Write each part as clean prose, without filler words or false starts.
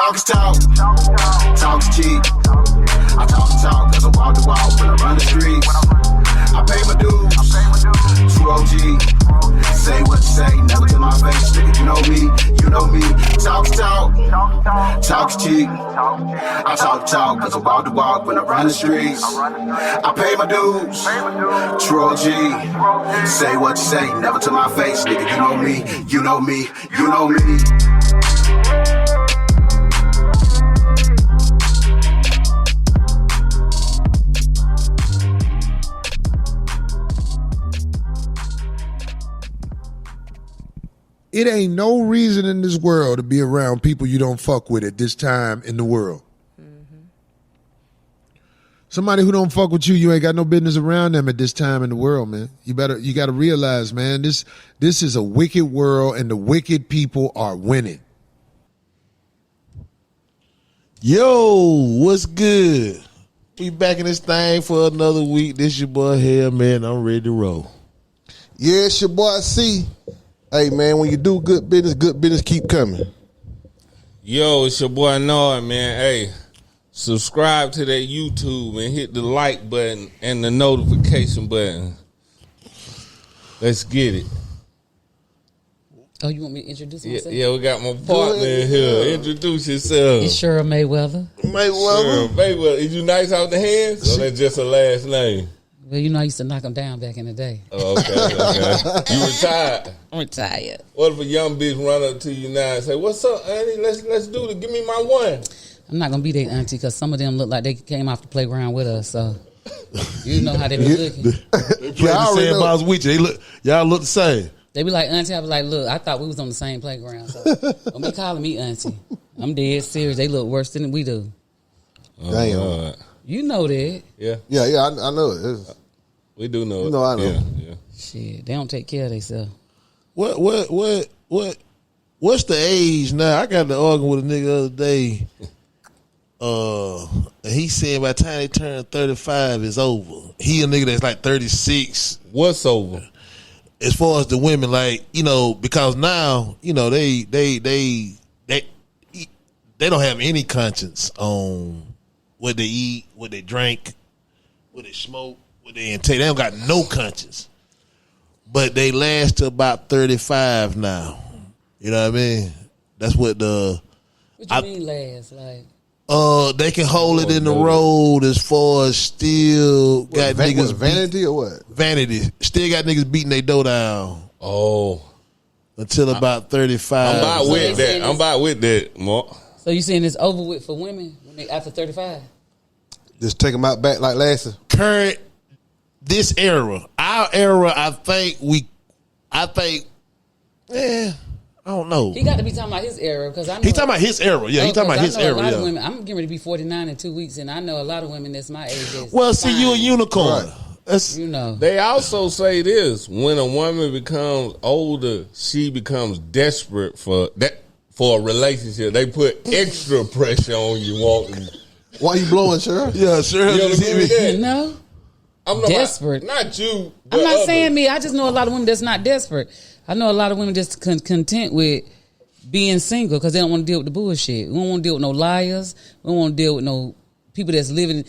Talk is talk. Talk is cheap. I talk cause I walk the walk when I run the streets. I pay my dues. True OG. Say what you say, never to my face. Nigga, you know me. Talk is talk. Talk is cheap. I talk cause I walk the walk when I run the streets. I pay my dues. True OG. Say what you say, never to my face. Nigga, you know me. It ain't no reason in this world to be around people you don't fuck with at this time in the world. Mm-hmm. Somebody who don't fuck with you, you ain't got no business around them at this time in the world, man. You got to realize, man, this is a wicked world and the wicked people are winning. Yo, what's good? We back in this thing for another week. This your boy here, man. I'm ready to roll. Yeah, it's your boy C. Hey, man, when you do good business keep coming. Yo, it's your boy Noah, man. Hey, subscribe to that YouTube and hit the like button and the notification button. Let's get it. Oh, you want me to introduce myself? Yeah, we got my partner in here. Introduce yourself. It's Cheryl Mayweather. Cheryl Mayweather. Is you nice out the hands? Or that's just a last name? Well, you know, I used to knock them down back in the day. Oh, okay. You retired? I'm retired. What if a young bitch run up to you now and say, "What's up, auntie? Let's do it. Give me my one." I'm not going to be their auntie because some of them look like they came off the playground with us, so you know how they be looking. They play the sandbox with you. Y'all look the same. They be like, auntie, I was like, look, I thought we was on the same playground, so don't be calling me auntie. I'm dead serious. They look worse than we do. Damn. You know that. Yeah, I know it. We do know it. You know I know. Yeah. Shit, they don't take care of themselves. What's the age now? I got to argue with a nigga the other day. And he said by the time they turn 35, it's over. He a nigga that's like 36. What's over? As far as the women, like, you know, because now, you know, they don't have any conscience on what they eat, what they drink, what they smoke, what they intake. They don't got no conscience. But they last to about 35 now. You know what I mean? That's what What you mean last? Like, they can hold it in the road as far as still got niggas vanity or what? Vanity. Still got niggas beating their dough down. Oh. Until about 35. I'm about with that, Mark. So you saying it's over with for women when they after 35? Just take them out back like last year. Current, this era, our era, I don't know. He got to be talking about his era because I know He talking about his era. Yeah, he talking about his era. A lot of women, I'm getting ready to be 49 in 2 weeks, and I know a lot of women that's my age. That's well, see, fine. you a unicorn. Right. You know. They also say this: when a woman becomes older, she becomes desperate for a relationship. They put extra pressure on you. Why you blowing, Cheryl? Yeah, sure. No. I'm desperate. Not you. I'm not others. saying me. I just know a lot of women that's not desperate. I know a lot of women just content with being single because they don't want to deal with the bullshit. We don't want to deal with no liars. We don't want to deal with no people that's living.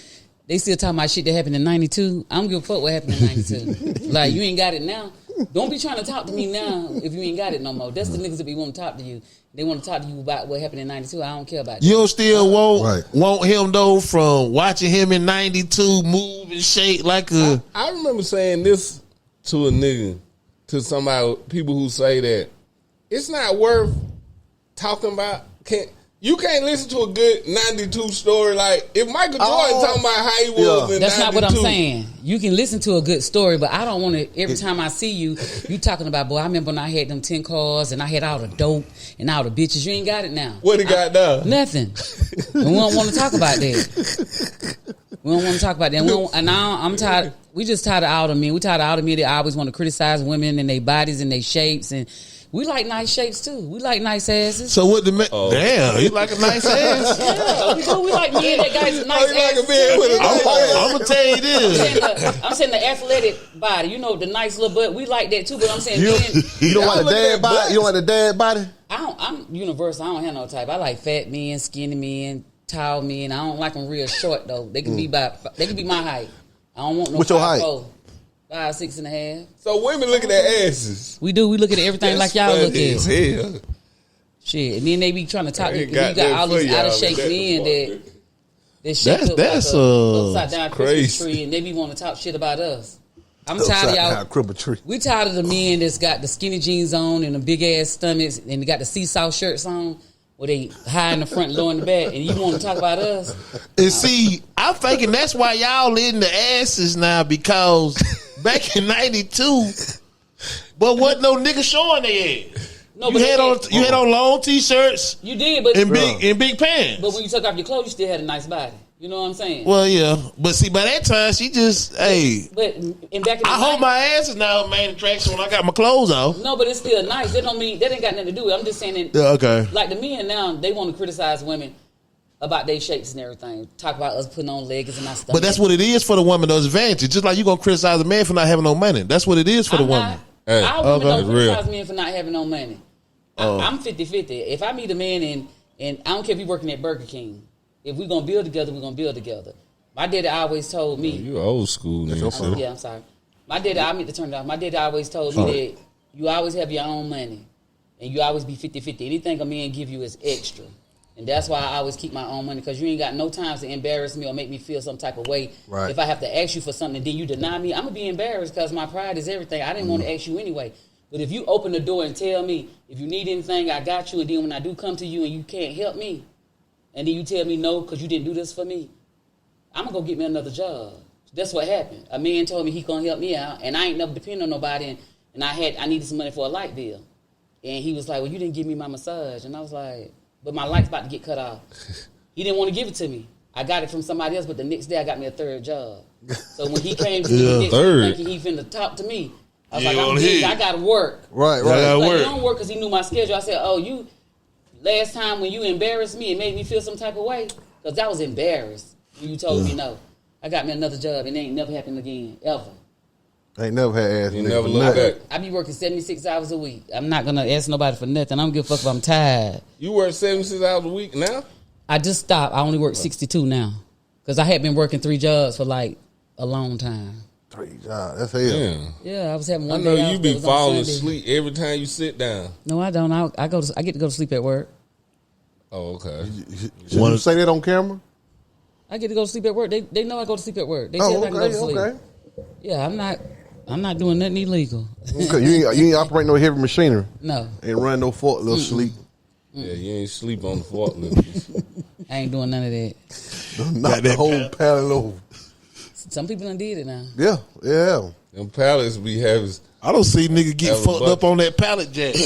They still talking about shit that happened in 92. I don't give a fuck what happened in 92. Like, you ain't got it now. Don't be trying to talk to me now if you ain't got it no more. That's the niggas that be want to talk to you. They want to talk to you about what happened in 92. I don't care about You don't still want him, though, from watching him in 92 move and shake like a... I remember saying this to a nigga, to somebody, people who say that it's not worth talking about. You can't listen to a good 92 story. Like, if Michael Jordan talking about how he was in 92. That's not what I'm saying. You can listen to a good story, but I don't want to, every time I see you talking about, boy, I remember when I had them 10 cars and I had all the dope and all the bitches. You ain't got it now. What he got now? Nothing. And we don't want to talk about that. We don't want to talk about that. And now I'm tired. We just tired of all the men. We tired of all the men that always want to criticize women and their bodies and their shapes. And we like nice shapes too. We like nice asses. So what the damn, you like a nice ass? Yeah, we do. We like men that got nice asses. I'm gonna tell you this. I'm saying the athletic body. You know, the nice little butt. We like that too. But I'm saying you don't want the dad body. You don't want the dad body. I'm universal. I don't have no type. I like fat men, skinny men, tall men. I don't like them real short though. They can be my height. I don't want no. What's your height? 5'4", 5'6.5". So women look at their asses. We do. We look at everything like y'all look funny at. as hell. Shit, and then they be trying to talk. I ain't You got all that these for out of y'all, shape but men that shaped up That's, like a upside down crazy. Christmas tree, and they be wanting to talk shit about us. I'm tired Upside of down y'all. cripple tree. We tired of the men that's got the skinny jeans on and the big ass stomachs, and they got the seesaw shirts on, where they high in the front, low in the back, and you want to talk about us? And see, I'm thinking that's why y'all in the asses now, because back in '92, but wasn't no nigga showing their ass. No, You but had on long t-shirts you did, but and big pants. But when you took off your clothes, you still had a nice body. You know what I'm saying? Well, yeah, but see, by that time she just But in back in the I hope my ass is now main attraction when I got my clothes off. No, but it's still nice. That don't mean that ain't got nothing to do with it. I'm just saying that. Yeah, okay. Like the men now, they want to criticize women about their shapes and everything. Talk about us putting on leggings and our stomach. But that's what it is for the woman, those advantage. Just like you gonna criticize a man for not having no money. That's what it is for the woman. Hey, Our women don't okay. criticize men for not having no money. I'm 50-50. If I meet a man and I don't care if he working at Burger King, if we gonna build together, we gonna build together. My daddy always told me. You old school nigga. Yeah, I'm sorry. My daddy, I meant to turn it off. My daddy always told me that you always have your own money and you always be 50-50. Anything a man give you is extra. And that's why I always keep my own money, because you ain't got no time to embarrass me or make me feel some type of way. Right. If I have to ask you for something and then you deny me, I'm going to be embarrassed because my pride is everything. I didn't want to ask you anyway. But if you open the door and tell me, if you need anything, I got you. And then when I do come to you and you can't help me, and then you tell me no because you didn't do this for me, I'm going to go get me another job. That's what happened. A man told me he going to help me out, and I ain't never depend on nobody, and I needed some money for a light bill. And he was like, well, you didn't give me my massage. And I was like, but my light's about to get cut off. He didn't want to give it to me. I got it from somebody else, but the next day I got me a third job. So when he came to me the next day thinking he finna talk to me, I was like, I'm busy. I got to work. Right. Like, you don't work because he knew my schedule. I said, oh, you, last time when you embarrassed me, it made me feel some type of way, because I was embarrassed when you told me no. I got me another job, and it ain't never happened again, ever. I ain't never had ass. You never look back. I be working 76 hours a week. I'm not going to ask nobody for nothing. I don't give a fuck if I'm tired. You work 76 hours a week now? I just stopped. I only work 62 now, because I had been working 3 jobs for like a long time. 3 jobs. That's hell. Yeah. Yeah, I was having I one know day you off be that was on falling Sunday. asleep every time you sit down. No, I don't. I get to go to sleep at work. Oh, okay. Should you say that on camera? I get to go to sleep at work. They know I go to sleep at work. They tell me I can go to sleep. Okay. Yeah, I'm not doing nothing illegal. Okay, you ain't operate no heavy machinery. No. Ain't run no forklift sleep. Yeah, you ain't sleep on the forklift. I ain't doing none of that. Knock the whole pallet over. Some people done did it now. Yeah. Them pallets be having. I don't see nigga get That was fucked up on that pallet jack.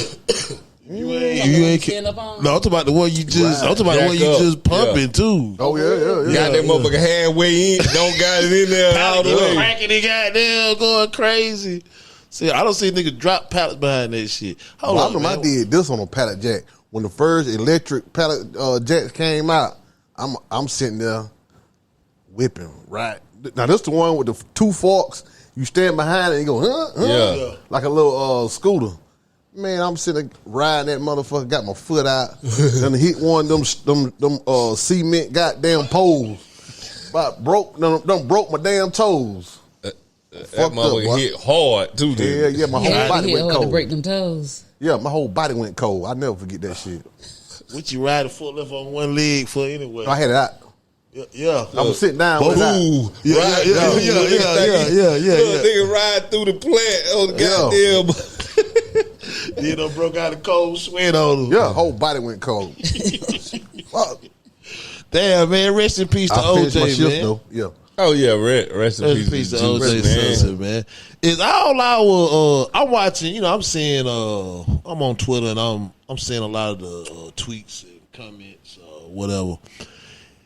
You ain't Stand up on? No, I'm talking about the one you just. I'm talking about the one you Jack up. just pumping too. Oh yeah. Got that motherfucker halfway in. Don't got it in there all the way. Cracking it, goddamn, going crazy. See, I don't see niggas drop pallets behind that shit. Hold Well, on, I remember I did this on a pallet jack when the first electric pallet jacks came out. I'm sitting there whipping right. Now this the one with the 2 forks. You stand behind it and you go, huh? Yeah. Like a little scooter. Man, I'm sitting there riding that motherfucker, got my foot out, then hit one of them cement goddamn poles. About broke my damn toes. That motherfucker hit hard too. Yeah, my whole body went to cold. break them toes. Yeah, my whole body went cold. I never forget that shit. What you ride a forklift on one leg for anyway? I had it out. Yeah. I was sitting down with that. Yeah. Nigga ride through the plant on the goddamn. You know, broke out a cold sweat on him. Yeah, whole body went cold. Fuck. Damn, man. Rest in peace to I finished my OJ, shift man. though. Yeah. Oh yeah, rest in Rest in peace to OJ man. Simpson, man. It's all our. I'm watching. You know, I'm seeing. I'm on Twitter and I'm seeing a lot of the tweets and comments, whatever.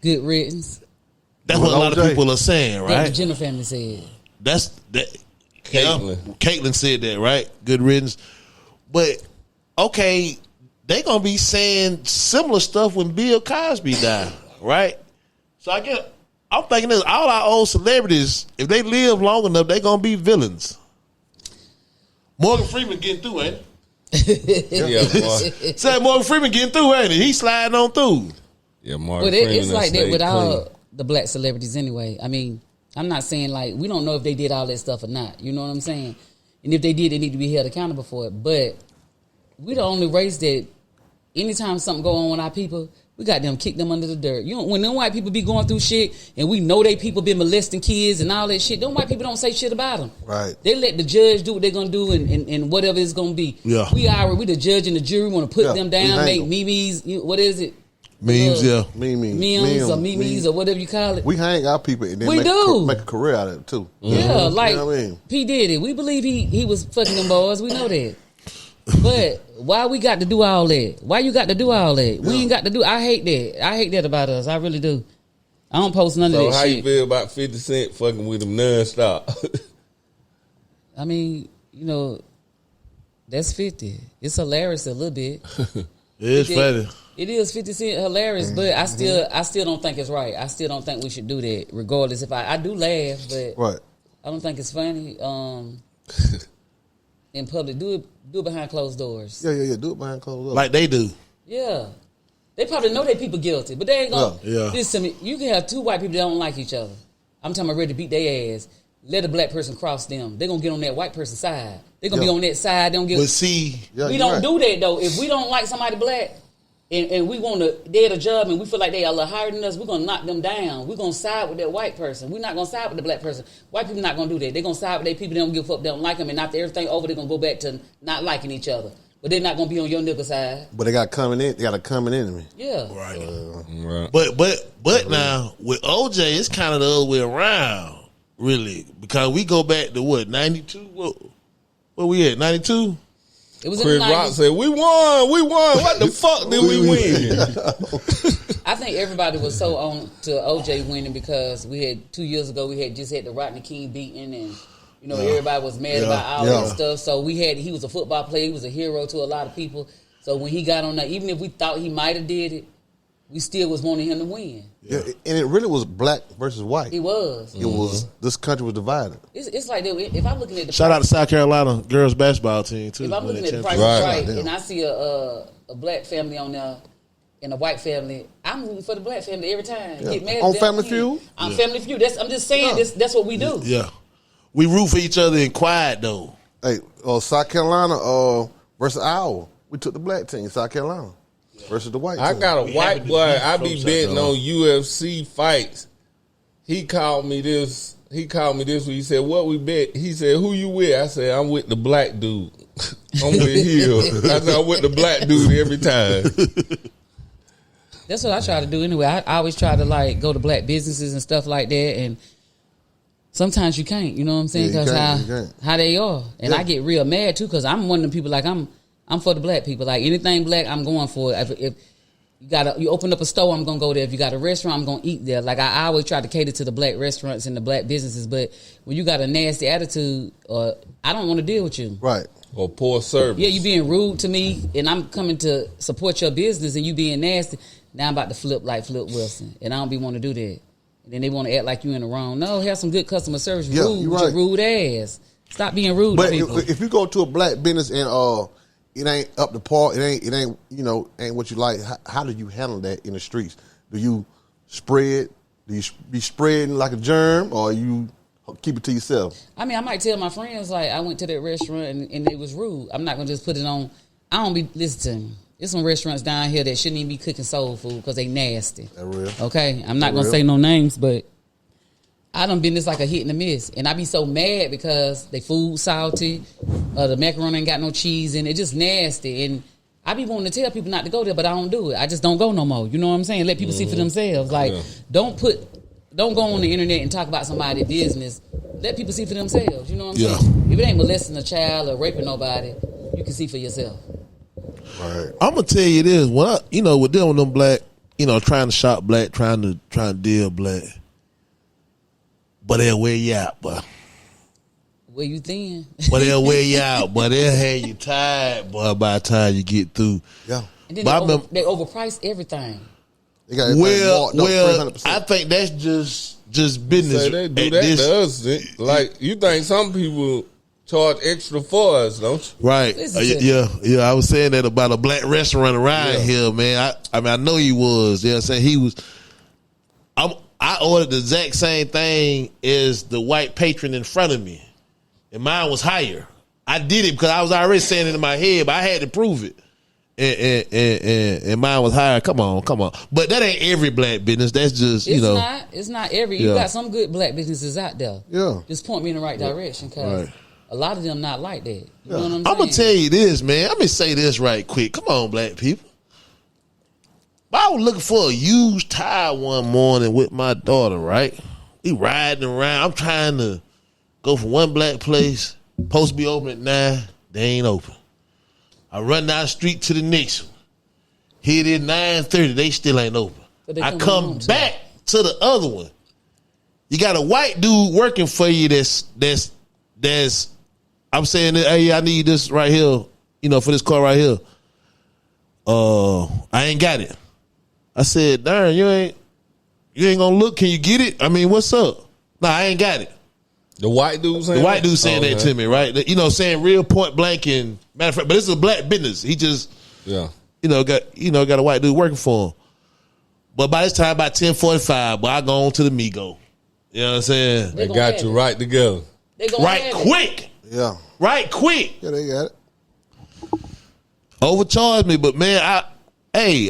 Good riddance. That's what a lot of OJ. people are saying, Right. The right? Jenner family said. That's that. Caitlyn. Yeah, Caitlyn said that, right? Good riddance. But okay, they gonna be saying similar stuff when Bill Cosby died, right? So I guess I'm thinking this: all our old celebrities, if they live long enough, they gonna be villains. Morgan Freeman getting through, ain't it? Yeah, boy. Say Morgan Freeman getting through, ain't he? He sliding on through. Yeah, Morgan But Freeman it's like that stayed with all clean. the black celebrities anyway. I mean, I'm not saying like we don't know if they did all that stuff or not. You know what I'm saying? And if they did, they need to be held accountable for it. But we the only race that anytime something go on with our people, we got them kick them under the dirt. You know, when them white people be going through shit and we know they people been molesting kids and all that shit, them white people don't say shit about them. Right. They let the judge do what they're gonna do and whatever it's gonna be. Yeah. We the judge and the jury want to put them down, make memes. What is it? Memes, yeah. Memes or memes or whatever you call it. We hang our people and then We make do. a career out of it too. Yeah, like You know what I mean? P. Diddy. We believe he was fucking them boys. We know that. But why we got to do all that? Why you got to do all that? We ain't got to do. I hate that. I hate that about us. I really do. I don't post none of So that how shit. you feel about 50 Cent fucking with him nonstop? I mean, you know, that's 50. It's hilarious a little bit. It's funny. It is 50 Cent hilarious, but I still don't think it's right. I still don't think we should do that, regardless. If I do laugh, but Right. I don't think it's funny. In public, do it behind closed doors. Yeah. Do it behind closed doors. Like they do. Yeah. They probably know they people guilty, but they ain't gonna. Yeah. Listen to me. You can have two white people that don't like each other. I'm talking about ready to beat their ass. Let a black person cross them. They're gonna get on that white person's side. They're gonna be on that side. They don't get. But see, Yeah, we you're don't right. do that though. If we don't like somebody black, and we want to, they at a job and we feel like they are a little higher than us, we're gonna knock them down. We're gonna side with that white person. We're not gonna side with the black person. White people not gonna do that. They're gonna side with their people. They don't give a fuck. They don't like them, and after everything over, they're gonna go back to not liking each other. But they're not gonna be on your nigga side. But they got coming in. They got a coming enemy. Yeah. right. Right. But now with OJ, it's kind of the other way around, really, because we go back to what 92. What we at 92? It was Chris in the Rock 90s. said, we won. What the fuck did we win? I think everybody was so on to OJ winning because we had 2 years ago we had just had the Rodney King beating and everybody was mad about all that stuff. So he was a football player, he was a hero to a lot of people. So when he got on there, even if we thought he might have did it, we still was wanting him to win. Yeah, and it really was black versus white. He was. It was this country was divided. It's like that. If I'm looking at the Shout out to South Carolina girls basketball team too. if I'm looking at the price Right. is right and I see a black family on there and a white family, I'm rooting for the black family every time. Yeah. Get mad On if they Family win. Feud? On Family Feud. I'm just saying that's what we do. Yeah, we root for each other in quiet though. Hey, South Carolina versus Iowa. We took the black team, South Carolina, versus the white I team. got a We white happy boy. to I be be from betting South on UFC fights. He called me this. When he said, "What we bet?" He said, "Who you with?" I said, "I'm with the black dude. I'm with Hill." I said, "I'm with the black dude every time." That's what I try to do anyway. I always try to like go to black businesses and stuff like that, and sometimes you can't. You know what I'm saying? Yeah, you Because can't. how they are, and Yeah. I get real mad too. Because I'm one of them people. Like I'm for the black people. Like anything black, I'm going for it. If you open up a store, I'm gonna go there. If you got a restaurant, I'm gonna eat there. Like I always try to cater to the black restaurants and the black businesses. But when you got a nasty attitude, I don't want to deal with you. Right. Or poor service. Yeah, you being rude to me, and I'm coming to support your business, and you being nasty. Now I'm about to flip like Flip Wilson, and I don't be want to do that. And then they want to act like you in the wrong. No, have some good customer service. Yeah, Rude you with right. your rude ass. Stop being rude But to people. if you go to a black business and it ain't up to par, it ain't ain't what you like. How do you handle that in the streets? Do you spread? Do you be spreading like a germ, or you keep it to yourself? I mean, I might tell my friends like I went to that restaurant and it was rude. I'm not gonna just put it on. I don't be listening. There's some restaurants down here that shouldn't even be cooking soul food because they nasty. That real? Okay, I'm not gonna real? say no names, but I done been this like a hit and a miss, and I be so mad because they food salty, the macaroni ain't got no cheese in it, just nasty, and I be wanting to tell people not to go there, but I don't do it. I just don't go no more. You know what I'm saying? Let people see for themselves. Like, don't go on the internet and talk about somebody's business. Let people see for themselves. You know what I'm saying? If it ain't molesting a child or raping nobody, you can see for yourself. Right. I'm gonna tell you this: when we're dealing with them black, trying to shop black, trying to deal black, but they'll wear you out, boy. Where you thin? But they'll wear you out, but they'll have you tired, boy. By the time you get through, Yeah. And then But they overprice everything. They got everything marked up 300%. I think that's just business. Say they do at that this- to us. Like, you think some people charge extra for us, don't you? Right. Yeah. I was saying that about a black restaurant around here, man. I mean, I know he was. You know what I'm saying? He was. I ordered the exact same thing as the white patron in front of me, and mine was higher. I did it because I was already saying it in my head, but I had to prove it. And mine was higher. Come on. But that ain't every black business. That's just, It's not every. You got some good black businesses out there. Yeah. Just point me in the right direction, because a lot of them not like that. You know what I'm saying? I'm going to tell you this, man. Let me say this right quick. Come on, black people. I was looking for a used tire one morning with my daughter, right? We riding around. I'm trying to go from one black place. Supposed to be open at 9. They ain't open. I run down the street to the next one. Hit it 9:30. They still ain't open. I come back to the other one. You got a white dude working for you that's I'm saying, hey, I need this right here, for this car right here. I ain't got it. I said, darn, you ain't gonna look. Can you get it? I mean, what's up? Nah, I ain't got it. The white dude saying that to me, right? Saying real point blank, and matter of fact, but this is a black business. He just, got a white dude working for him. But by this time, about 10:45, I go on to the Migo. You know what I'm saying? They got you right together. Right quick. Yeah. Right quick. Yeah, they got it. Overcharged me, but man,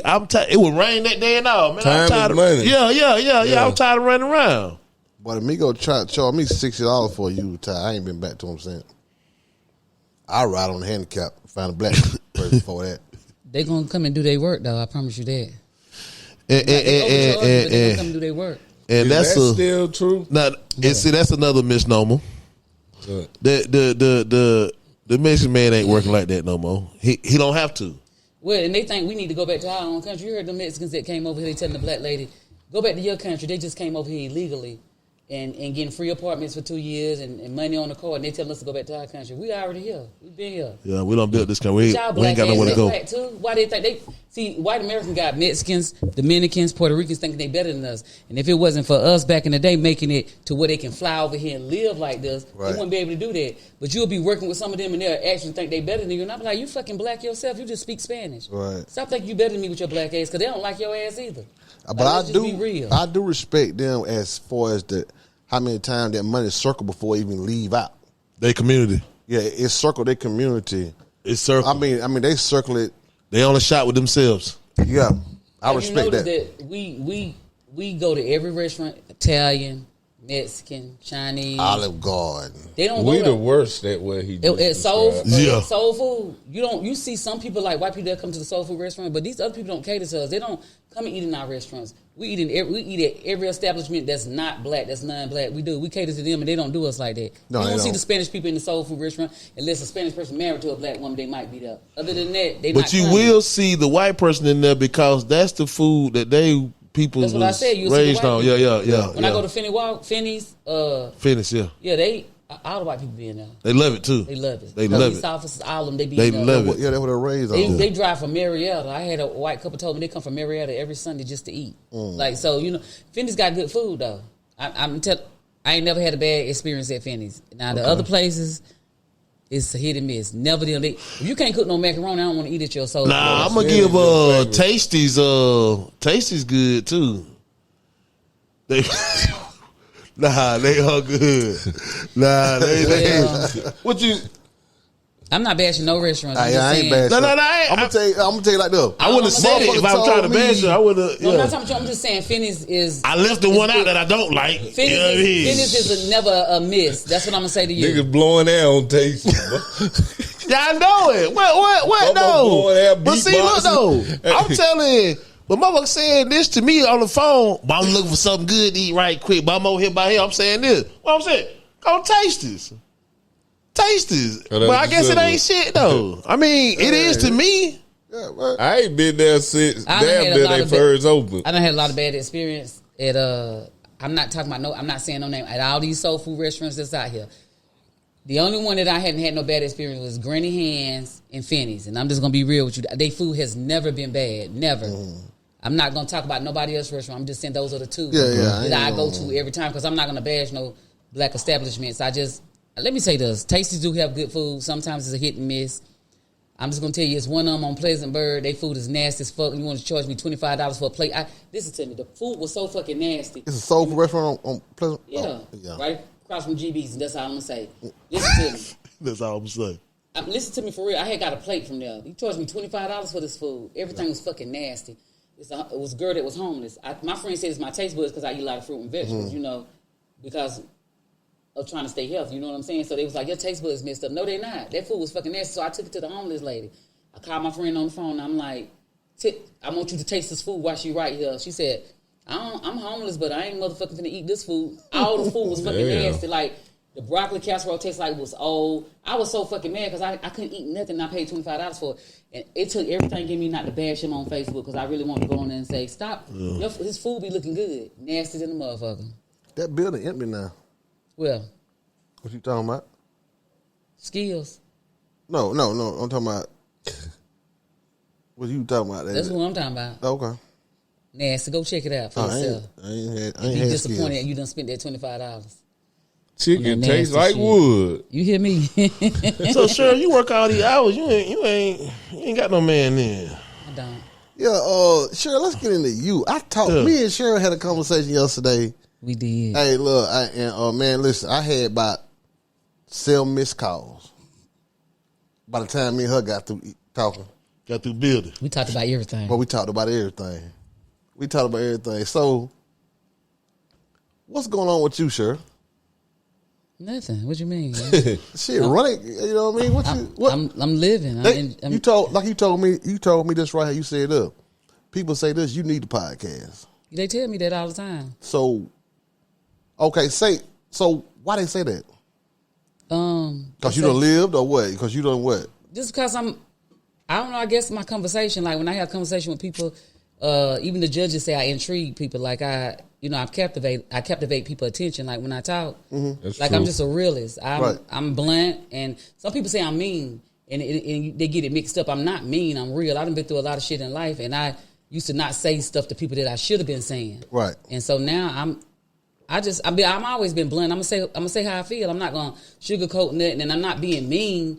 I'm tired. It would rain that day and all, man. Time I'm tired is money. Yeah. I'm tired of running around. But Amigo tried to charge me $60 for a used tire. I ain't been back to him since. I ride on the handicap, find a black person for that. They gonna come and do their work, though. I promise you that. And they gonna come and do their work. And Is that still true? See, that's another misnomer. Good. The Mexican man ain't working like that no more. He don't have to. Well, and they think we need to go back to our own country. You heard the Mexicans that came over here, they telling the black lady, go back to your country. They just came over here illegally and getting free apartments for 2 years and money on the card, and they telling us to go back to our country. We already here. We been here. Yeah, we don't build this country. We ain't got nowhere to go. Black too? Why they think white Americans got Mexicans, Dominicans, Puerto Ricans thinking they better than us. And if it wasn't for us back in the day making it to where they can fly over here and live like this, they wouldn't be able to do that. But you'll be working with some of them and they'll actually think they better than you. And I'm like, you fucking black yourself. You just speak Spanish. Right. Stop thinking you better than me with your black ass, because they don't like your ass either. But let's just be real. I do respect them as far as how many times that money circle before it even leave out. They community. Yeah, it circle their community. It's circle. I mean, they circle it. They on a shot with themselves. Yeah, I respect that. We go to every restaurant, Italian, Mexican, Chinese, Olive Garden. They don't. We the worst at where he it's soul. Yeah. Soul food. You see some people like white people that come to the soul food restaurant, but these other people don't cater to us. They don't come and eat in our restaurants. We eat at every establishment that's not black, that's non-black. We cater to them, and they don't do us like that. No, you don't see the Spanish people in the soul food restaurant unless a Spanish person married to a black woman. They might be there. Other than that, they. But you will see the white person in there because that's the food that they. People that's what I said. You raised on, yeah. When I go to Finney's, yeah, all the white people be in there. They love it too. They love it. They love it. Police officers, all of them, they be They in there. love it. Yeah, that's what they're raised on. They drive from Marietta. I had a white couple told me they come from Marietta every Sunday just to eat. Finney's got good food though. I ain't never had a bad experience at Finney's. Now the other places. It's a hit and miss. Never did. If you can't cook no macaroni, I don't want to eat at your soul. Nah, I'm gonna give Tasty's. Tasty's good too. They all good. What you? I'm not bashing no restaurants. I ain't bashing. No. I'm gonna tell you like this. I wouldn't have said it if I was trying to bash you. I would have. No, I'm not talking about you. I'm just saying Finney's is. I left the one out that I don't like. Finney's is never a miss. That's what I'm gonna say to you. Niggas blowing air on taste. Yeah, I know it. What? No. But see, look though. I'm telling you. But motherfucker saying this to me on the phone, but I'm looking for something good to eat right quick. But I'm over here by here, I'm saying this. What I'm saying, go taste this. Taste this. But I guess it ain't shit though. I mean, it is to me. Yeah, well, I ain't been there since damn near they first opened. I done had a lot of bad experience at I'm not talking about I'm not saying no name, at all these soul food restaurants that's out here. The only one that I hadn't had no bad experience was Granny Hands and Finney's. And I'm just gonna be real with you. Their food has never been bad. Never. I'm not going to talk about nobody else's restaurant. I'm just saying those are the two that I go to every time, because I'm not going to bash no black establishments. I let me say this. Tasties do have good food. Sometimes it's a hit and miss. I'm just going to tell you, it's one of them on Pleasant Bird. They food is nasty as fuck. You want to charge me $25 for a plate. Listen to me. The food was so fucking nasty. It's a soul food restaurant on Pleasant? Yeah. Yeah. Right across from GB's, and that's all I'm going to say. Listen to me. That's all I'm saying. Listen to me for real. I had got a plate from there. He charged me $25 for this food. Everything was fucking nasty. It was a girl that was homeless. My friend said it's my taste buds because I eat a lot of fruit and vegetables, you know, because of trying to stay healthy. You know what I'm saying? So they was like, your taste buds messed up. No, they're not. That food was fucking nasty. So I took it to the homeless lady. I called my friend on the phone. And I'm like, I want you to taste this food while she right here. She said, I'm homeless, but I ain't motherfucking finna eat this food. All the food was fucking nasty. Like, the broccoli casserole tastes like it was old. I was so fucking mad because I couldn't eat nothing. I paid $25 for it. And it took everything in me not to bash him on Facebook because I really wanted to go on there and say, stop. His food be looking good. Nasty than a motherfucker. That building empty now. Well. What you talking about? Skills. No. I'm talking about. What you talking about? That's what I'm talking about. Okay. Nasty. Go check it out for yourself. I ain't be had disappointed Skills. you done spent that $25. Chicken tastes like wood. You hear me? So Cheryl, you work all these hours. You ain't got no man then. I don't. Yeah, Cheryl, let's get into you. Me and Cheryl had a conversation yesterday. We did. Hey, look, man, listen, I had about 7 missed calls by the time me and her got through talking. Got through building. We talked about everything. But we talked about everything. So, what's going on with you, Cheryl? Nothing. What you mean? Shit, running. You know what I mean? I'm living. You told me this right here. You said, look, people say this. You need the podcast. They tell me that all the time. So, okay, so why they say that? Because you done lived or what? Because you done what? Just because I don't know. I guess my conversation, like when I have conversation with people, even the judges say I intrigue people. Like I captivate people's attention. Like when I talk, like true. I'm just a realist. I'm blunt, and some people say I'm mean, and they get it mixed up. I'm not mean. I'm real. I've been through a lot of shit in life, and I used to not say stuff to people that I should have been saying. Right. And so now I'm always been blunt. I'm gonna say how I feel. I'm not gonna sugarcoat nothing, and I'm not being mean.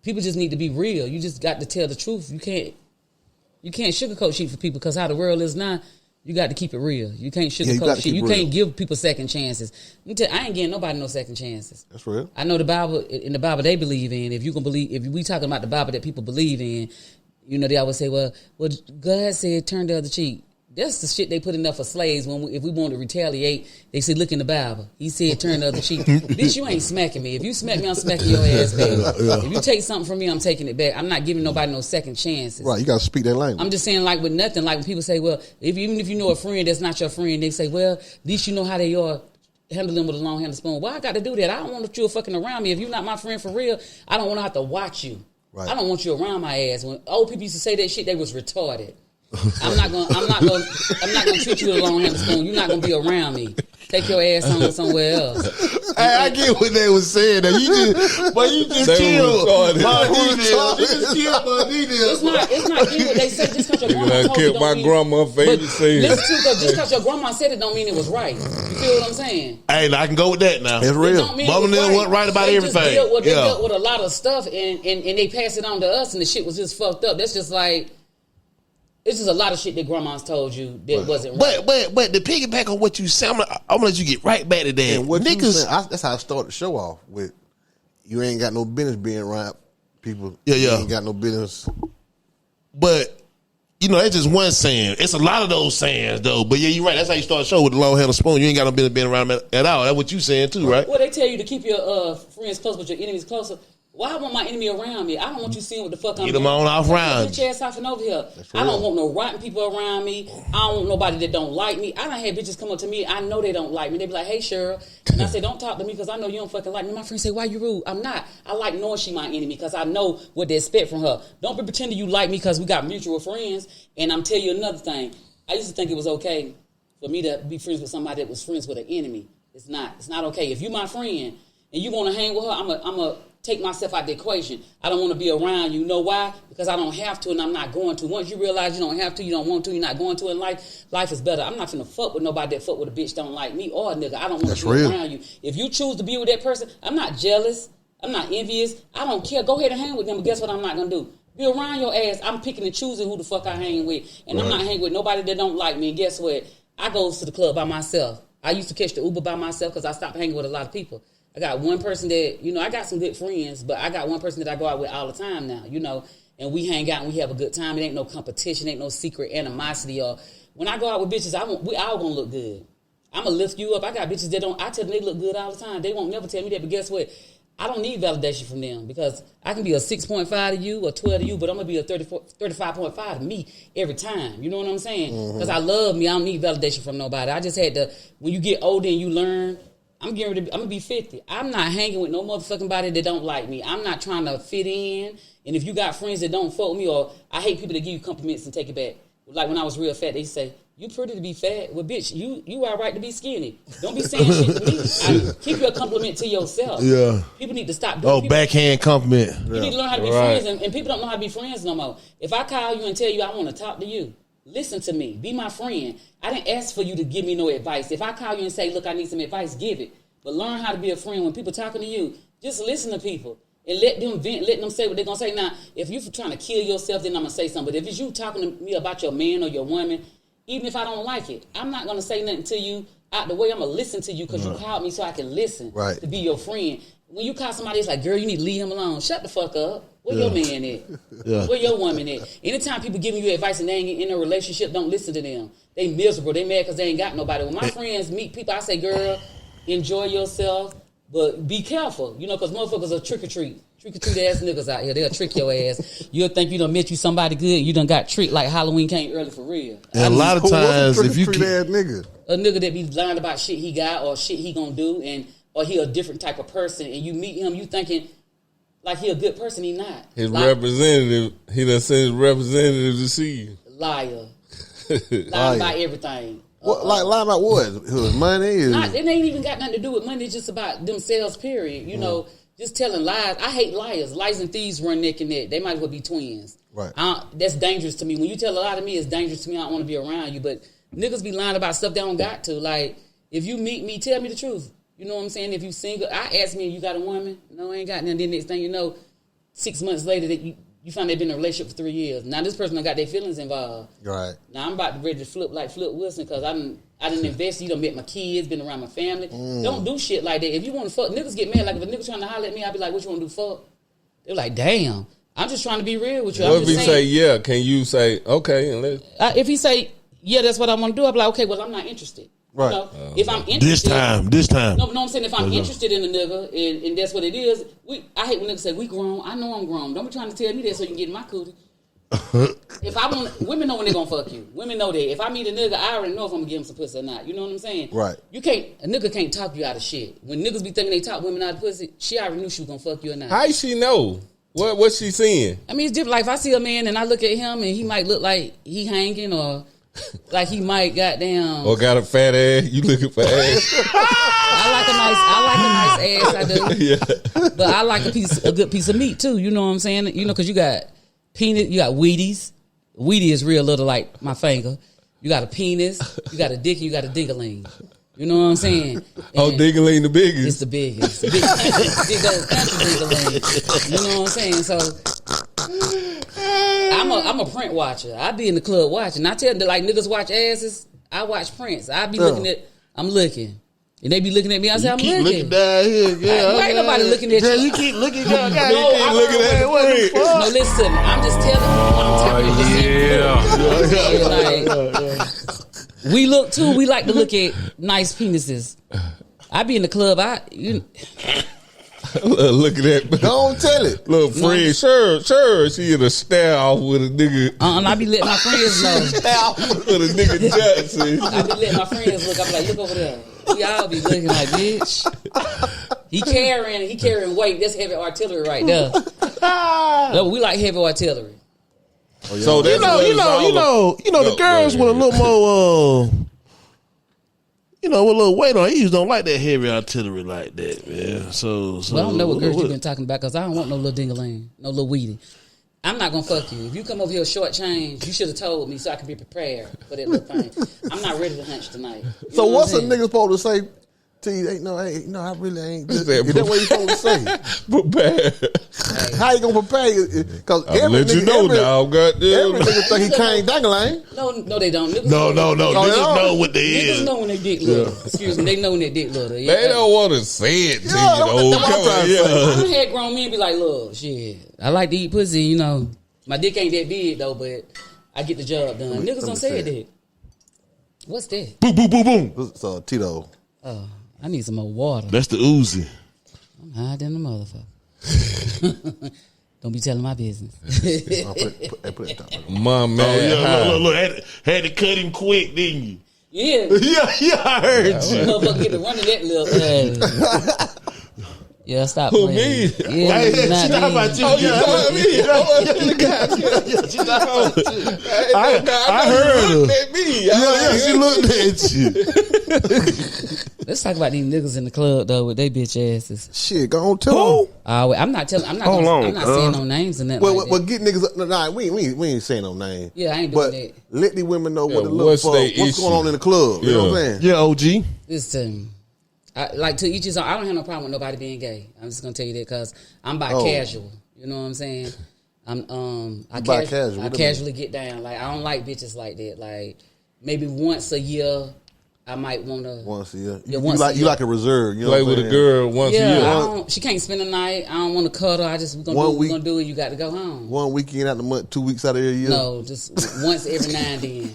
People just need to be real. You just got to tell the truth. You can't sugarcoat shit for people because how the world is now. You got to keep it real. You can't sugarcoat shit. You can't give people second chances. I ain't getting nobody no second chances. That's real. I know the Bible. In the Bible they believe in. If we talking about the Bible that people believe in, you know they always say, well, God said turn the other cheek. That's the shit they put in there for slaves. If we want to retaliate, they say, look in the Bible. He said, turn the other cheek. Bitch, you ain't smacking me. If you smack me, I'm smacking your ass back. If you take something from me, I'm taking it back. I'm not giving nobody no second chances. Right, you got to speak that language. I'm just saying, like with nothing, like when people say, well, even if you know a friend that's not your friend, they say, well, at least you know how they are. Handle them with a long handle spoon. Well, I got to do that. I don't want you fucking around me. If you're not my friend for real, I don't want to have to watch you. Right. I don't want you around my ass. When old people used to say that shit, they was retarded. I'm not gonna treat you with a long handle spoon. You're not gonna be around me. Take your ass on somewhere else. I get what they was saying. You just killed my details. You just killed my details. It's not getting what they say just because your grandma told you. My grandma favorite saying. Listen to just because your grandma said it don't mean it was right. You feel what I'm saying? Hey, I can go with that now. It's real. Mama Nell wasn't right about everything. They dealt with a lot of stuff and they passed it on to us and the shit was just fucked up. That's just like. It's just a lot of shit that grandma's told you that wasn't right. But to piggyback on what you said, I'm gonna let you get right back to that. And what niggas, that's how I started the show off with. You ain't got no business being around people. Yeah. You ain't got no business. But you know, that's just one saying. It's a lot of those sayings though. But yeah, you're right. That's how you start a show with the long handle spoon. You ain't got no business being around them at all. That's what you saying too, right? Well, they tell you to keep your friends close, but your enemies closer. Why I want my enemy around me? I don't want you seeing what the fuck I'm doing. Get them on off round. Get your ass off and over here. I don't want no rotten people around me. I don't want nobody that don't like me. I done had bitches come up to me. I know they don't like me. They be like, hey, Cheryl. And I say, don't talk to me because I know you don't fucking like me. My friends say, why you rude? I'm not. I like knowing she my enemy because I know what they expect from her. Don't be pretending you like me because we got mutual friends. And I'm telling you another thing. I used to think it was okay for me to be friends with somebody that was friends with an enemy. It's not. It's not okay. If you my friend and you want to hang with her, take myself out the equation. I don't want to be around you. You know why? Because I don't have to, and I'm not going to. Once you realize you don't have to, you don't want to, you're not going to in life, life is better. I'm not finna fuck with nobody that fuck with a bitch don't like me or a nigga. I don't want to be around you. If you choose to be with that person, I'm not jealous. I'm not envious. I don't care. Go ahead and hang with them, but guess what I'm not going to do? Be around your ass. I'm picking and choosing who the fuck I hang with. And I'm not hanging with nobody that don't like me. And guess what? I go to the club by myself. I used to catch the Uber by myself because I stopped hanging with a lot of people. I got one person that, I got some good friends, but I got one person that I go out with all the time now, and we hang out and we have a good time. It ain't no competition, ain't no secret animosity. Or when I go out with bitches, we all gonna look good. I'm gonna lift you up. I got bitches that I tell them they look good all the time. They won't never tell me that, but guess what? I don't need validation from them because I can be a 6.5 to you or 12 to you, but I'm going to be a 35.5 to me every time. You know what I'm saying? Because I love me. I don't need validation from nobody. I just had to, when you get older and you learn, I'm going to be 50. I'm not hanging with no motherfucking body that don't like me. I'm not trying to fit in. And if you got friends that don't fuck with me, or I hate people that give you compliments and take it back. Like when I was real fat, they say, you pretty to be fat. Well, bitch, you are right to be skinny. Don't be saying shit to me. Keep your compliment to yourself. Yeah. People need to stop doing backhand compliment. You need to learn how to be friends, and people don't know how to be friends no more. If I call you and tell you I want to talk to you, listen to me. Be my friend. I didn't ask for you to give me no advice. If I call you and say, look, I need some advice, give it. But learn how to be a friend. When people talking to you, just listen to people. And let them vent, let them say what they're going to say. Now, if you're trying to kill yourself, then I'm going to say something. But if it's you talking to me about your man or your woman, even if I don't like it, I'm not going to say nothing to you out the way. I'm going to listen to you because you called me so I can listen to be your friend. When you call somebody, it's like, girl, you need to leave him alone. Shut the fuck up. Where your man at? Where your woman at? Anytime people giving you advice and they ain't in a relationship, don't listen to them. They miserable. They mad because they ain't got nobody. When my friends meet people, I say, girl, enjoy yourself, but be careful, because motherfuckers are trick-or-treat ass niggas out here. They'll trick your ass. You'll think you done met you somebody good. You done got tricked like Halloween came early for real. And a lot of times, if you ass nigga, a nigga that be lying about shit he got or shit he gonna do, or he a different type of person, and you meet him, you thinking like he a good person, he not. His representative, he done sent his representative to see you. Liar. Lying about everything. What, lie about what? Money? It ain't even got nothing to do with money. It's just about themselves, period. Just telling lies. I hate liars. Liars and thieves run neck and neck. They might as well be twins. Right. That's dangerous to me. When you tell a lie to me, it's dangerous to me. I don't want to be around you. But niggas be lying about stuff they don't got to. Like, if you meet me, tell me the truth. You know what I'm saying? If you single, I ask me, you got a woman? No, I ain't got none. Then next thing you know, 6 months later, that you find they've been in a relationship for 3 years. Now this person done got their feelings involved. Right. Now I'm about to ready to flip like Flip Wilson because I done invested. You done met my kids, been around my family. Don't do shit like that. If you want to fuck, niggas get mad. Like if a nigga trying to holler at me, I be like, what you want to do, fuck? They're like, damn. I'm just trying to be real with you. What if he say, yeah, can you say, okay? And if he say, yeah, that's what I want to do, I'll be like, okay, well, I'm not interested. Right. If I'm interested. This time. No, I'm saying if I'm interested in a nigga and that's what it is, I hate when niggas say, we grown. I know I'm grown. Don't be trying to tell me that so you can get in my cootie. If I want, women know when they gonna fuck you. Women know that. If I meet a nigga, I already know if I'm gonna give him some pussy or not. You know what I'm saying? Right. A nigga can't talk you out of shit. When niggas be thinking they talk women out of pussy, she already knew she was gonna fuck you or not. How she know? What's she seeing? I mean, it's different. Like if I see a man and I look at him and he might look like he hanging or like he might goddamn or got a fat ass. You looking for ass? I like a nice ass. I do. Yeah. But I like a good piece of meat too. You know what I'm saying? Because you got penis, you got Wheaties. Wheatie is real little like my finger. You got a penis, you got a dick, and you got a dingaling. You know what I'm saying? And dingaling the biggest. It's the biggest. Big old country dingaling. You know what I'm saying? So I'm a print watcher. I be in the club watching. I tell them like niggas watch asses. I watch prints. I be I'm looking. And they be looking at me. I say, I'm looking. Looking down here. Yeah, ain't nobody looking at you. You keep looking down. I'm looking at the print. No, listen. I'm just telling you what I'm telling you. Like, we look too. We like to look at nice penises. I be in the club. Look at that. Don't tell it. Little friend, sure. She in a stare off with a nigga. I be letting my friends know. With a nigga Jackson. I be letting my friends look. I be like, look over there. Y'all be looking like, bitch. He carrying weight. That's heavy artillery right there. No, we like heavy artillery. Oh, yeah. So that's the girls with a little more. you know, with a little weight on. He don't like that heavy artillery like that, man. So Well, I don't know what girls you've been talking about because I don't want no little ding-a-ling, no little weedy. I'm not gonna fuck you. If you come over here short change, you should have told me so I can be prepared for that little thing. I'm not ready to hunch tonight. You So know what's a what I'm nigga supposed to say to you? Hey, no, I really ain't. Is that what you supposed to say? Prepare. How you gonna prepare? Because I'll let you know now. Goddamn. Every nigga think he can't dang-a-lang. No, they don't. Niggas no. Niggas know what they Niggas is. know when they dick little. Excuse me, they know when they dick little. Yeah. They don't want to say it to you, though. that's what I'm trying to say. I done had grown men be like, look, shit, I like to eat pussy, you know. My dick ain't that big, though, but I get the job done. Niggas don't say that. What's that? Boom, boom, boom, boom. It's Tito. Oh, I need some more water. That's the Uzi. I'm high than the motherfucker. Don't be telling my business. Put it down. My man. Oh, yeah, look. Had to cut him quick, didn't you? Yeah. Yeah, I heard you. Motherfucker get to running that little. Yeah, stop Who, playing. me? Yeah, Hey, not she talking me. about you. Oh, you talking me? She talking about you. I heard heard her. her. At me. Yeah, she looked at you. Let's talk about these niggas in the club though with they bitch asses. Shit, go on, tell them. I'm not saying no names and that. Well, get niggas. Nah, we ain't saying no name. Yeah, I ain't doing But that. let the women know what to look what's for. they What's issue? going on in the club? You know what I'm saying? Yeah, OG. Listen, like to each his own. I don't have no problem with nobody being gay. I'm just gonna tell you that because I'm casual. You know what I'm saying? I casually get down. Like I don't like bitches like that. Like maybe once a year, I might want to. Once a year. Yeah, You like a reserve. You know Play what I'm with a saying? girl once a year. She can't spend the night. I don't want to cuddle. I just we're gonna do it. You got to go home. 1 weekend out the month, 2 weeks out of every year. No, just once every now and then.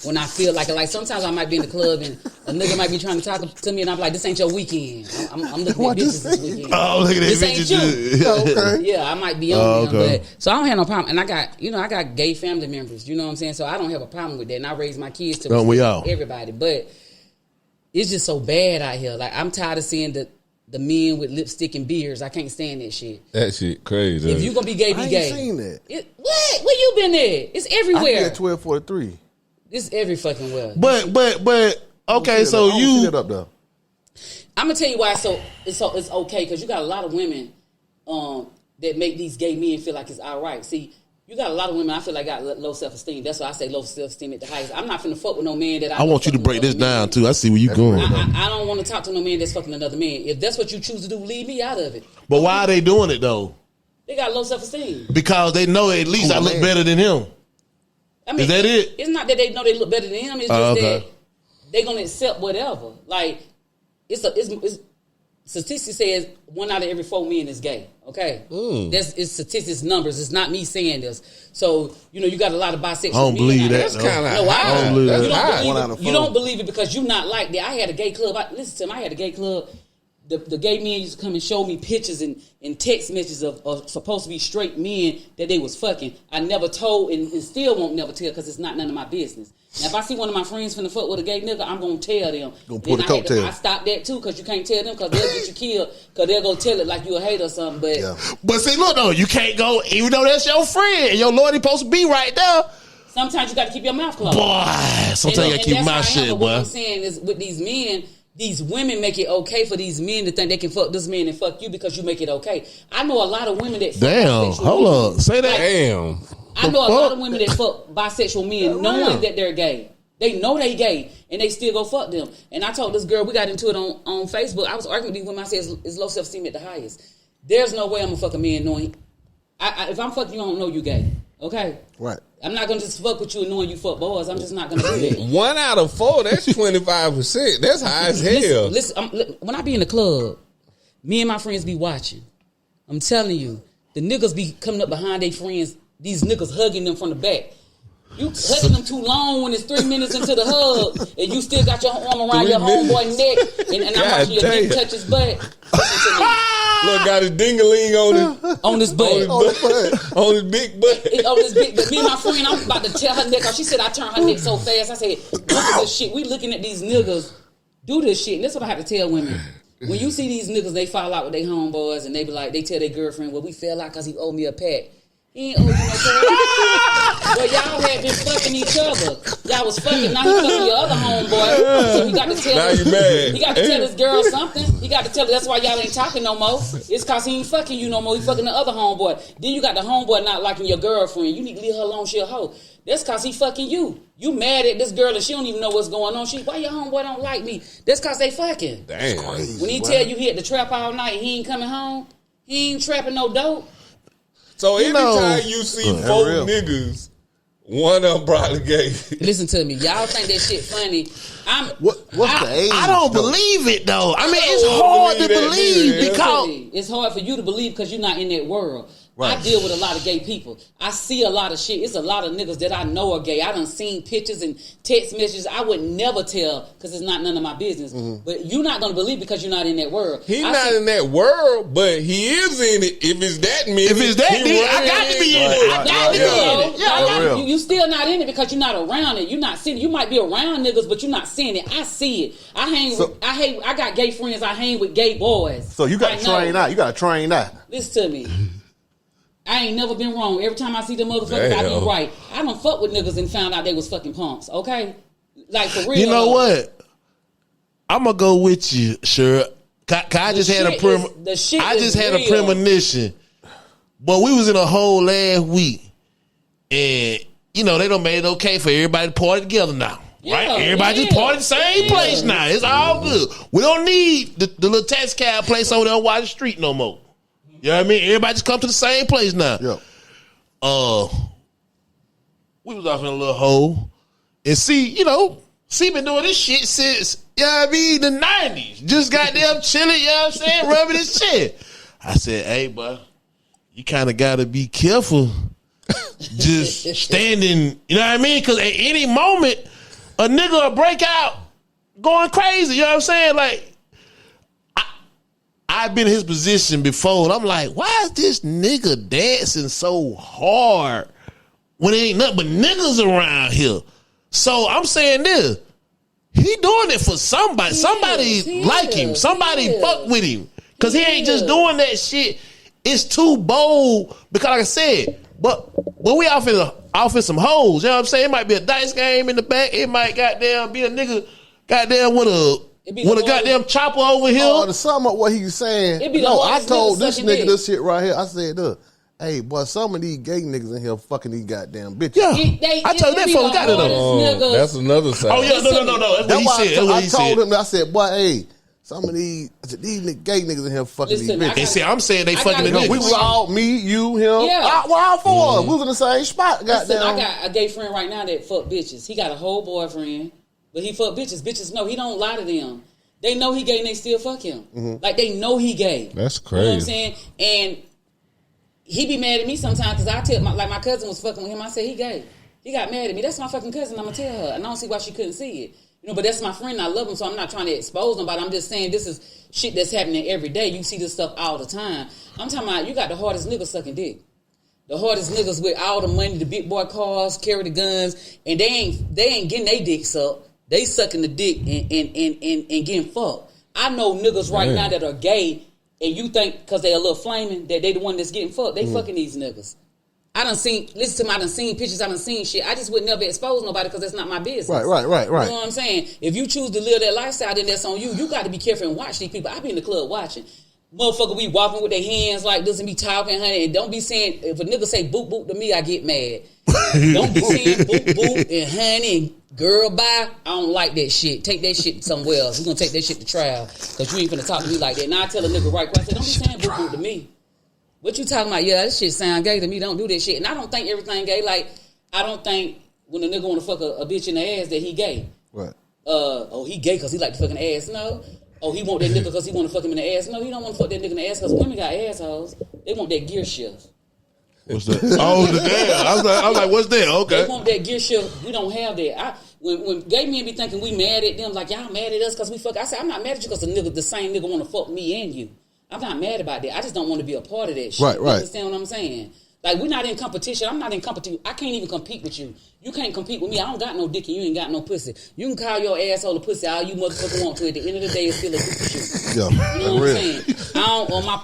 When I feel like it. Like sometimes I might be in the club and a nigga might be trying to talk to me and I'm like, this ain't your weekend. I'm looking at bitches this weekend. Oh, look at that This ain't bitch. you. Okay. Yeah, I might be on them, okay. but so I don't have no problem. And I got gay family members. You know what I'm saying? So I don't have a problem with that. And I raise my kids to Don't we all? everybody. But it's just so bad out here. Like I'm tired of seeing the men with lipstick and beards. I can't stand that shit. That shit crazy. If you gonna be gay, be I ain't gay. seen that. What? Where you been at? It's I everywhere. get 1243. It's every fucking well. But okay, so I don't see you that up though. I'm gonna tell you why. It's okay because you got a lot of women that make these gay men feel like it's all right. See, you got a lot of women I feel like got low self esteem. That's why I say low self esteem at the highest. I'm not finna fuck with no man that I want you to break this down too. I see where you going. I don't want to talk to no man that's fucking another man. If that's what you choose to do, leave me out of it. But why are they doing it though? They got low self esteem. Because they know at least I look better than him. I mean, Is that it? It's not that they know they look better than him. It's just okay. that they gonna accept whatever. Like it's statistics says 1 out of every 4 men is gay. Okay, it's statistics numbers. It's not me saying this. So you got a lot of bisexual. I don't men believe out that. there. That's kind of No, I don't believe that. You don't believe 1 out of it. 4. You don't believe it because you're not like that. I had a gay club. Listen to me. I had a gay club. The gay men used to come and show me pictures and text messages of supposed to be straight men that they was fucking. I never told and still won't never tell because it's not none of my business. Now, if I see one of my friends finna fuck with a gay nigga, I'm gonna tell them. Gonna pull the coattail. I stopped that too because you can't tell them because they'll get you killed because they'll go tell it like you a hater or something. But But see, look though, you can't go even though that's your friend and your lawyer supposed to be right there. sometimes you got to keep your mouth closed. Boy, sometimes you gotta keep my shit, What boy. I'm saying is with these men, these women make it okay for these men to think they can fuck this man and fuck you because you make it okay. I know a lot of women that fuck Damn, bisexual hold men. up. Say that. Damn. I know a lot of women that fuck bisexual men knowing that they're gay. They know they gay and they still go fuck them. And I told this girl, we got into it on Facebook. I was arguing with these women. I said, it's low self-esteem at the highest. There's no way I'm going to fuck a man knowing. If I'm fucking you, I don't know you gay. Okay? Right. I'm not going to just fuck with you knowing you fuck boys. I'm just not going to do that. 1 out of 4, that's 25%. That's high as hell. Listen, when I be in the club, me and my friends be watching. I'm telling you, the niggas be coming up behind their friends. These niggas hugging them from the back. You hugging them too long when it's 3 minutes into the hug, and you still got your arm around your homeboy neck, and I'm watching your dick touch his butt. Listen to me. Look, got his ding-a-ling On his butt. on his big butt. On his big, but me and my friend, I'm about to tear her neck off. She said I turned her neck so fast. I said, look at this shit. We looking at these niggas do this shit. And that's what I have to tell women. When you see these niggas, they fall out with their homeboys, and they be like, they tell their girlfriend, well, we fell out because he owed me a pat. He ain't owe you no cash. Well, y'all had been fucking each other. Y'all was fucking. Now he fucking your other homeboy. So he got to tell. Now you mad. He got to tell this girl something. He got to tell her that's why y'all ain't talking no more. It's cause he ain't fucking you no more. He fucking the other homeboy. Then you got the homeboy not liking your girlfriend. You need to leave her alone. She a hoe. That's cause he fucking you. You mad at this girl and she don't even know what's going on. Why your homeboy don't like me? That's cause they fucking. Damn. When he tell you he at the trap all night, he ain't coming home. He ain't trapping no dope. So anytime you see 4 niggas, one of them probably gay. Listen to me, y'all think that shit funny. What's the age? I don't believe it though. I mean, it's hard to believe because it's hard for you to believe because you're not in that world. Right. I deal with a lot of gay people. I see a lot of shit. It's a lot of niggas that I know are gay. I done seen pictures and text messages. I would never tell because it's not none of my business. But you're not going to believe because you're not in that world. He's not in that world, but he is in it. If it's that many, I got to be in it. I got to be in it. You still not in it because you're not around it. You're not seeing it. You might be around niggas, but you're not seeing it. I see it. I got gay friends. I hang with gay boys. So you got to train out. You got to train out. Listen to me. I ain't never been wrong. Every time I see them motherfuckers, I be right. I don't fuck with niggas and found out they was fucking punks, okay? Like, for real. You know what? I'm going to go with you, sure. I just had a premonition. But we was in a hole last week. And, you know, they done made it okay for everybody to party together now. Right? Everybody just party the same place now. It's all good. We don't need the little taxi cab place over there on Water Street no more. You know what I mean? Everybody just come to the same place now. Yeah. We was off in a little hole. And see been doing this shit since, you know what I mean, the 90s. Just goddamn chilling, you know what I'm saying? Rubbing his chin. I said, hey, bro, you kind of got to be careful just standing, you know what I mean? Because at any moment, a nigga will break out going crazy, you know what I'm saying? Like, I've been in his position before, and I'm like, why is this nigga dancing so hard when there ain't nothing but niggas around here? So I'm saying this, he doing it for somebody. Somebody like him. Somebody fuck with him. Because he ain't just doing that shit. It's too bold. Because like I said, but we off in some hoes. You know what I'm saying? It might be a dice game in the back. It might goddamn be a nigga goddamn with a goddamn chopper over here. To sum up what he's saying, I told this nigga this shit right here. I said, look, hey, boy, some of these gay niggas in here fucking these goddamn bitches. Yeah, I told that folks got it on. That's another side. Oh yeah, no. That's what he said. I told him. I said, boy, hey, some of these gay niggas in here fucking these bitches. And see, I'm saying they fucking the niggas. We was all me, you, him. Yeah, all four. We was in the same spot. Goddamn. I got a gay friend right now that fuck bitches. He got a whole boyfriend, but he fuck bitches. Bitches know he don't lie to them. They know he gay and they still fuck him. Like, they know he gay. That's crazy. You know what I'm saying? And he be mad at me sometimes because I tell, my cousin was fucking with him. I said, he gay. He got mad at me. That's my fucking cousin. I'm going to tell her. And I don't see why she couldn't see it. You know, but that's my friend. I love him, so I'm not trying to expose nobody. I'm just saying this is shit that's happening every day. You see this stuff all the time. I'm talking about you got the hardest niggas sucking dick. The hardest niggas with all the money, the big boy cars, carry the guns, and they ain't getting their dicks up. They sucking the dick and getting fucked. I know niggas right now that are gay, and you think because they a little flaming that they the one that's getting fucked. They fucking these niggas. I done seen pictures, I done seen shit. I just would never expose nobody because that's not my business. Right. You know what I'm saying? If you choose to live that lifestyle, then that's on you. You got to be careful and watch these people. I be in the club watching. Motherfucker be walking with their hands like this and be talking, honey. And don't be saying, if a nigga say boop boop to me, I get mad. Don't be saying boop boop and honey and girl bye. I don't like that shit. Take that shit somewhere else. We're going to take that shit to trial because you ain't finna talk to me like that. Now I tell a nigga right quick, I say, don't be saying boop boop to me. What you talking about? Yeah, that shit sound gay to me. Don't do that shit. And I don't think everything gay. Like, I don't think when a nigga want to fuck a bitch in the ass that he gay. Right. He gay because he like to fucking ass. No. Oh, he want that nigga because he want to fuck him in the ass. No, he don't want to fuck that nigga in the ass because women got assholes. They want that gear shift. What's that? Oh, the damn. I was like, what's that? Okay. They want that gear shift. We don't have that. When gay men be thinking we mad at them, like, y'all mad at us because we fuck. I say, I'm not mad at you because the same nigga want to fuck me and you. I'm not mad about that. I just don't want to be a part of that shit. Right. You understand what I'm saying? Like, we're not in competition. I'm not in competition. I can't even compete with you. You can't compete with me. I don't got no dick and you ain't got no pussy. You can call your asshole a pussy all you motherfucker want to. At the end of the day, it's still a dick with you. Yeah. You know what I'm saying? I don't, on my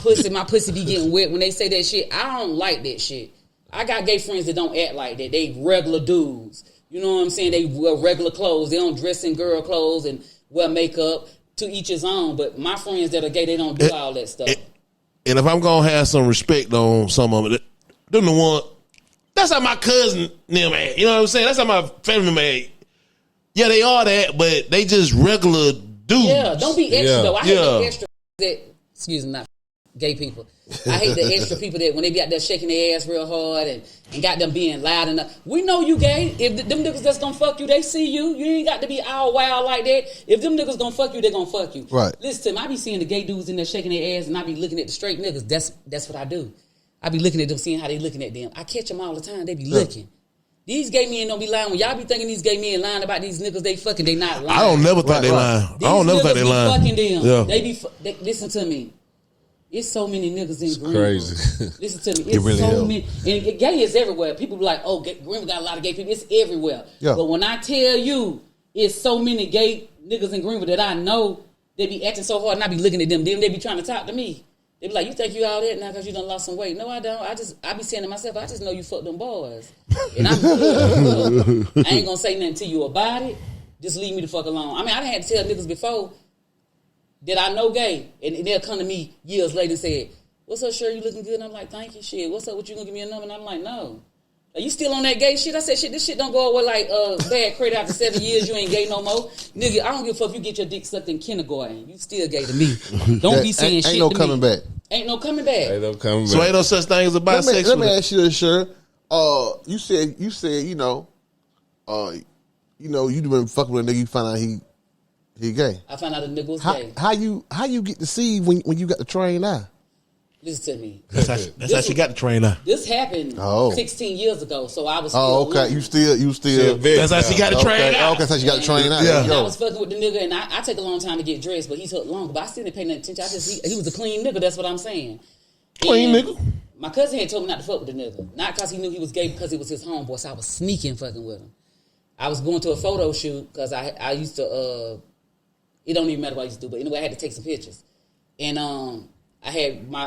pussy be getting wet when they say that shit. I don't like that shit. I got gay friends that don't act like that. They regular dudes. You know what I'm saying? They wear regular clothes. They don't dress in girl clothes and wear makeup. To each his own. But my friends that are gay, they don't do all that stuff. And if I'm gonna have some respect on some of it, them the one. That's how my cousin them at. You know what I'm saying? That's how my family made. Yeah, they are that, but they just regular dudes. Yeah, don't be extra though. I hate the extra that. Excuse me, not gay people. I hate the extra people that when they be out there shaking their ass real hard and got them being loud enough. We know you gay. If them niggas that's gonna fuck you, they see you. You ain't got to be all wild like that. If them niggas gonna fuck you, they gonna fuck you. Right. Listen, I be seeing the gay dudes in there shaking their ass, and I be looking at the straight niggas. That's what I do. I be looking at them, seeing how they looking at them. I catch them all the time. They be looking. These gay men don't be lying. When y'all be thinking these gay men lying about these niggas they fucking, they not lying. I don't never think they lying. I don't never think they lying. Fucking them. Yeah. They listen to me. It's so many niggas in Greenville. Crazy. Listen to me. It's really so is. many. And gay is everywhere. People be like, oh, Greenville got a lot of gay people. It's everywhere. Yeah. But when I tell you, it's so many gay niggas in Greenville that I know, they be acting so hard and I be looking at them. Then they be trying to talk to me. They be like, you think you all that now because you done lost some weight. No, I don't. I be saying to myself, I just know you fuck them boys. And I'm good. I ain't going to say nothing to you about it. Just leave me the fuck alone. I mean, I done had to tell niggas before that I know gay. And they'll come to me years later and say, what's up, Cheryl? You looking good? And I'm like, thank you, shit. What's up? What you gonna give me a number? And I'm like, no. Are you still on that gay shit? I said, shit, this shit don't go away like bad credit after 7 years. You ain't gay no more. Nigga, I don't give a fuck if you get your dick sucked in kindergarten. You still gay to me. Don't be saying shit to me. Ain't no coming back. Ain't no coming back. Ain't no coming back. So ain't no such thing as a bisexual. Let me ask you this, Cheryl. You said you been fucking with a nigga. You find out he gay. I found out a nigga was gay. How you get to see when you got the trained eye? Listen to me. That's how she got the trainer. This happened 16 years ago, so I was still okay. young. You still. That's how she got the trainer. Okay, that's how she got the trained eye. Yeah. And I was fucking with the nigga, and I take a long time to get dressed, but he took longer. But I still didn't pay no attention. He was a clean nigga. That's what I'm saying. Clean And nigga. My cousin had told me not to fuck with the nigga, not because he knew he was gay, because it was his homeboy. So I was sneaking fucking with him. I was going to a photo shoot because I used to. It don't even matter what I used to do, but anyway, I had to take some pictures, and I had my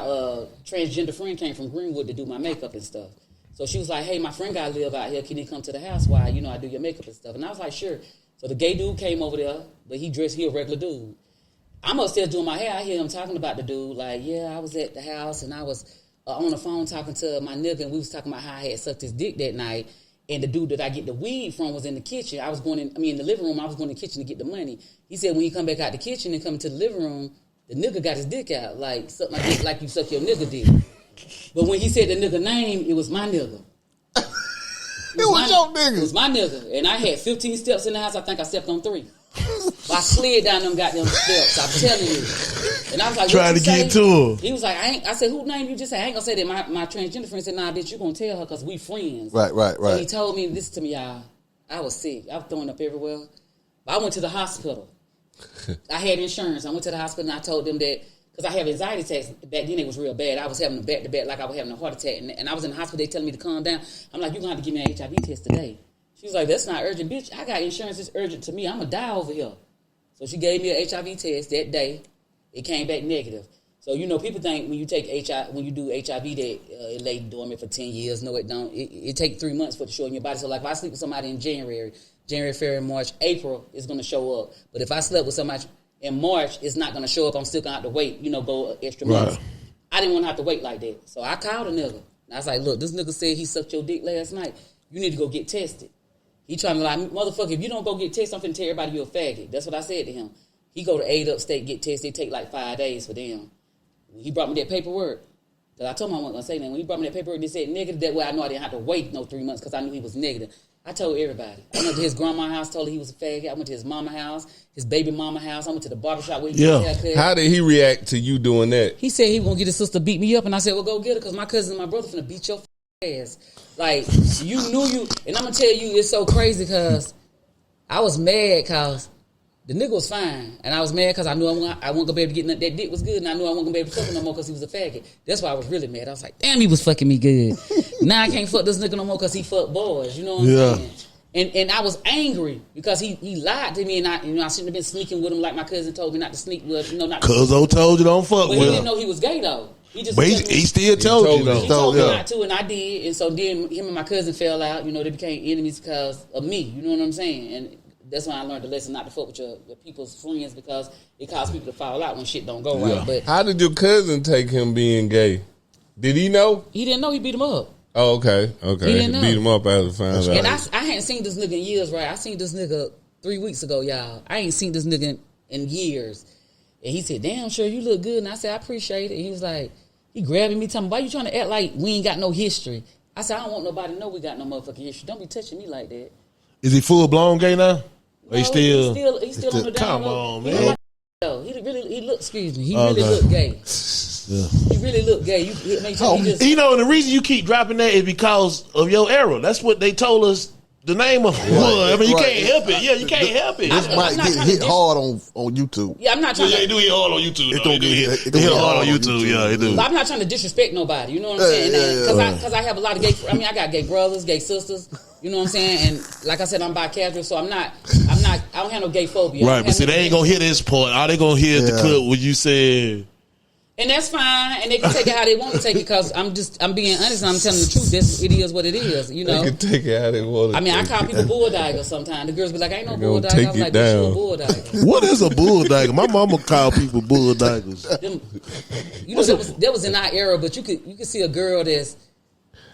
transgender friend came from Greenwood to do my makeup and stuff. So she was like, hey, my friend got to live out here. Can he come to the house while, I do your makeup and stuff? And I was like, sure. So the gay dude came over there, but he a regular dude. I'm upstairs doing my hair. I hear him talking about the dude. Like, yeah, I was at the house, and I was on the phone talking to my nigga, and we was talking about how I had sucked his dick that night. And the dude that I get the weed from was in the kitchen. I was going in the living room. I was going in the kitchen to get the money. He said when you come back out the kitchen and come into the living room, the nigga got his dick out, like, suck my dick like you suck your nigga dick. But when he said the nigga name, it was my nigga. It was your nigga. It was my nigga. And I had 15 steps in the house. I think I stepped on 3. I slid down them goddamn steps. I'm telling you. And I was like, trying to get to her. He was like, I said, whose name you just say? I ain't gonna say that. My transgender friend said, nah, bitch, you gonna tell her because we friends. Right. So he told me, listen to me, y'all. I was sick. I was throwing up everywhere. But I went to the hospital. I had insurance. I went to the hospital and I told them that, because I have anxiety attacks. Back then it was real bad. I was having a back-to-back like I was having a heart attack. And I was in the hospital. They telling me to calm down. I'm like, you're going to have to give me an HIV test today. She was like, that's not urgent. Bitch, I got insurance. It's urgent to me. I'm going to die over here. So she gave me an HIV test that day. It came back negative. So, people think when you take when you do HIV that it lay dormant for 10 years. No, it don't. It takes 3 months for it to show in your body. So, like, if I sleep with somebody in January, February, March, April, it's going to show up. But if I slept with somebody in March, it's not going to show up. I'm still going to have to wait, go extra months. Right. I didn't want to have to wait like that. So I called a nigga. And I was like, look, this nigga said he sucked your dick last night. You need to go get tested. He trying to lie, motherfucker, if you don't go get tested, I'm finna tell everybody you're a faggot. That's what I said to him. He go to Aid Upstate, get tested. It take like 5 days for them. He brought me that paperwork. Because I told him I wasn't going to say nothing. When he brought me that paperwork, they said negative. That way I know I didn't have to wait no 3 months because I knew he was negative. I told everybody. I went to his grandma's house, told her he was a faggot. I went to his mama's house, his baby mama's house. I went to the barbershop where he got his haircut. How did he react to you doing that? He said he was going to get his sister beat me up. And I said, well, go get her because my cousin and my brother finna beat your ass. Like, you knew you. And I'm going to tell you, it's so crazy because I was mad because the nigga was fine. And I was mad because I knew I wasn't going to be able to get nothing. That dick was good. And I knew I wasn't going to be able to fuck him no more because he was a faggot. That's why I was really mad. I was like, damn, he was fucking me good. Now I can't fuck this nigga no more because he fucked boys. You know what I'm saying? And I was angry because he lied to me, and I shouldn't have been sneaking with him like my cousin told me not to sneak with, not to. Cuzzo told you don't fuck but with him. He didn't know he was gay though. He just But was telling me- he still told you He though. He told me yeah. not to, and I did. And so then him and my cousin fell out. You know, they became enemies because of me. You know what I'm saying? And that's when I learned the lesson not to fuck with your people's friends because it causes people to fall out when shit don't go right. But How did your cousin take him being gay? Did he know? he didn't know. He beat him up. Oh, okay. He didn't know. Beat him up after found And out. I hadn't seen this nigga in years, right? I seen this nigga 3 weeks ago, y'all. I ain't seen this nigga in years. And he said, damn, sure, you look good. And I said, I appreciate it. And he was like, he grabbing me, telling me, why you trying to act like we ain't got no history? I said, I don't want nobody to know we got no motherfucking history. Don't be touching me like that. Is he full blown gay now? Or he No, still? he's still on the down Come low. on, He man. look like- he look, excuse me, he really look gay. He really look gay. You make sure he just, You know, and the reason you keep dropping that is because of your era. That's what they told us the name of it was. I mean, you Right. can't help it. Yeah, you can't help it. This I'm might not get trying to hit dis- hard on YouTube. yeah, I'm not trying Yeah, to. they do hit hard on YouTube. It though. don't They get do hit- hit it don't hit get hard on hard on YouTube. YouTube. Yeah, they do. But I'm not trying to disrespect nobody. You know what I'm saying? yeah. Because I have a lot of gay. I mean, I got gay brothers, gay sisters. You know what I'm saying? And like I said, I'm bi-casual, so I don't have no gay phobia. I Right, don't but have see, no they ain't gay- gonna hear this part. All they gonna hear is the Yeah. clip where you said, And that's fine, and they can take it how they want to take it. Because I'm being honest, and I'm telling the truth. It is what it is. You know. They can take it how they want. I mean, I call people bulldaggers sometimes. The girls be like, "Ain't no They gonna bulldagger." take I'm it like, "Bitch, you a down." bulldagger." what is a bulldagger? My mama called people bulldaggers. Them- you know, that was in our era, but you could see a girl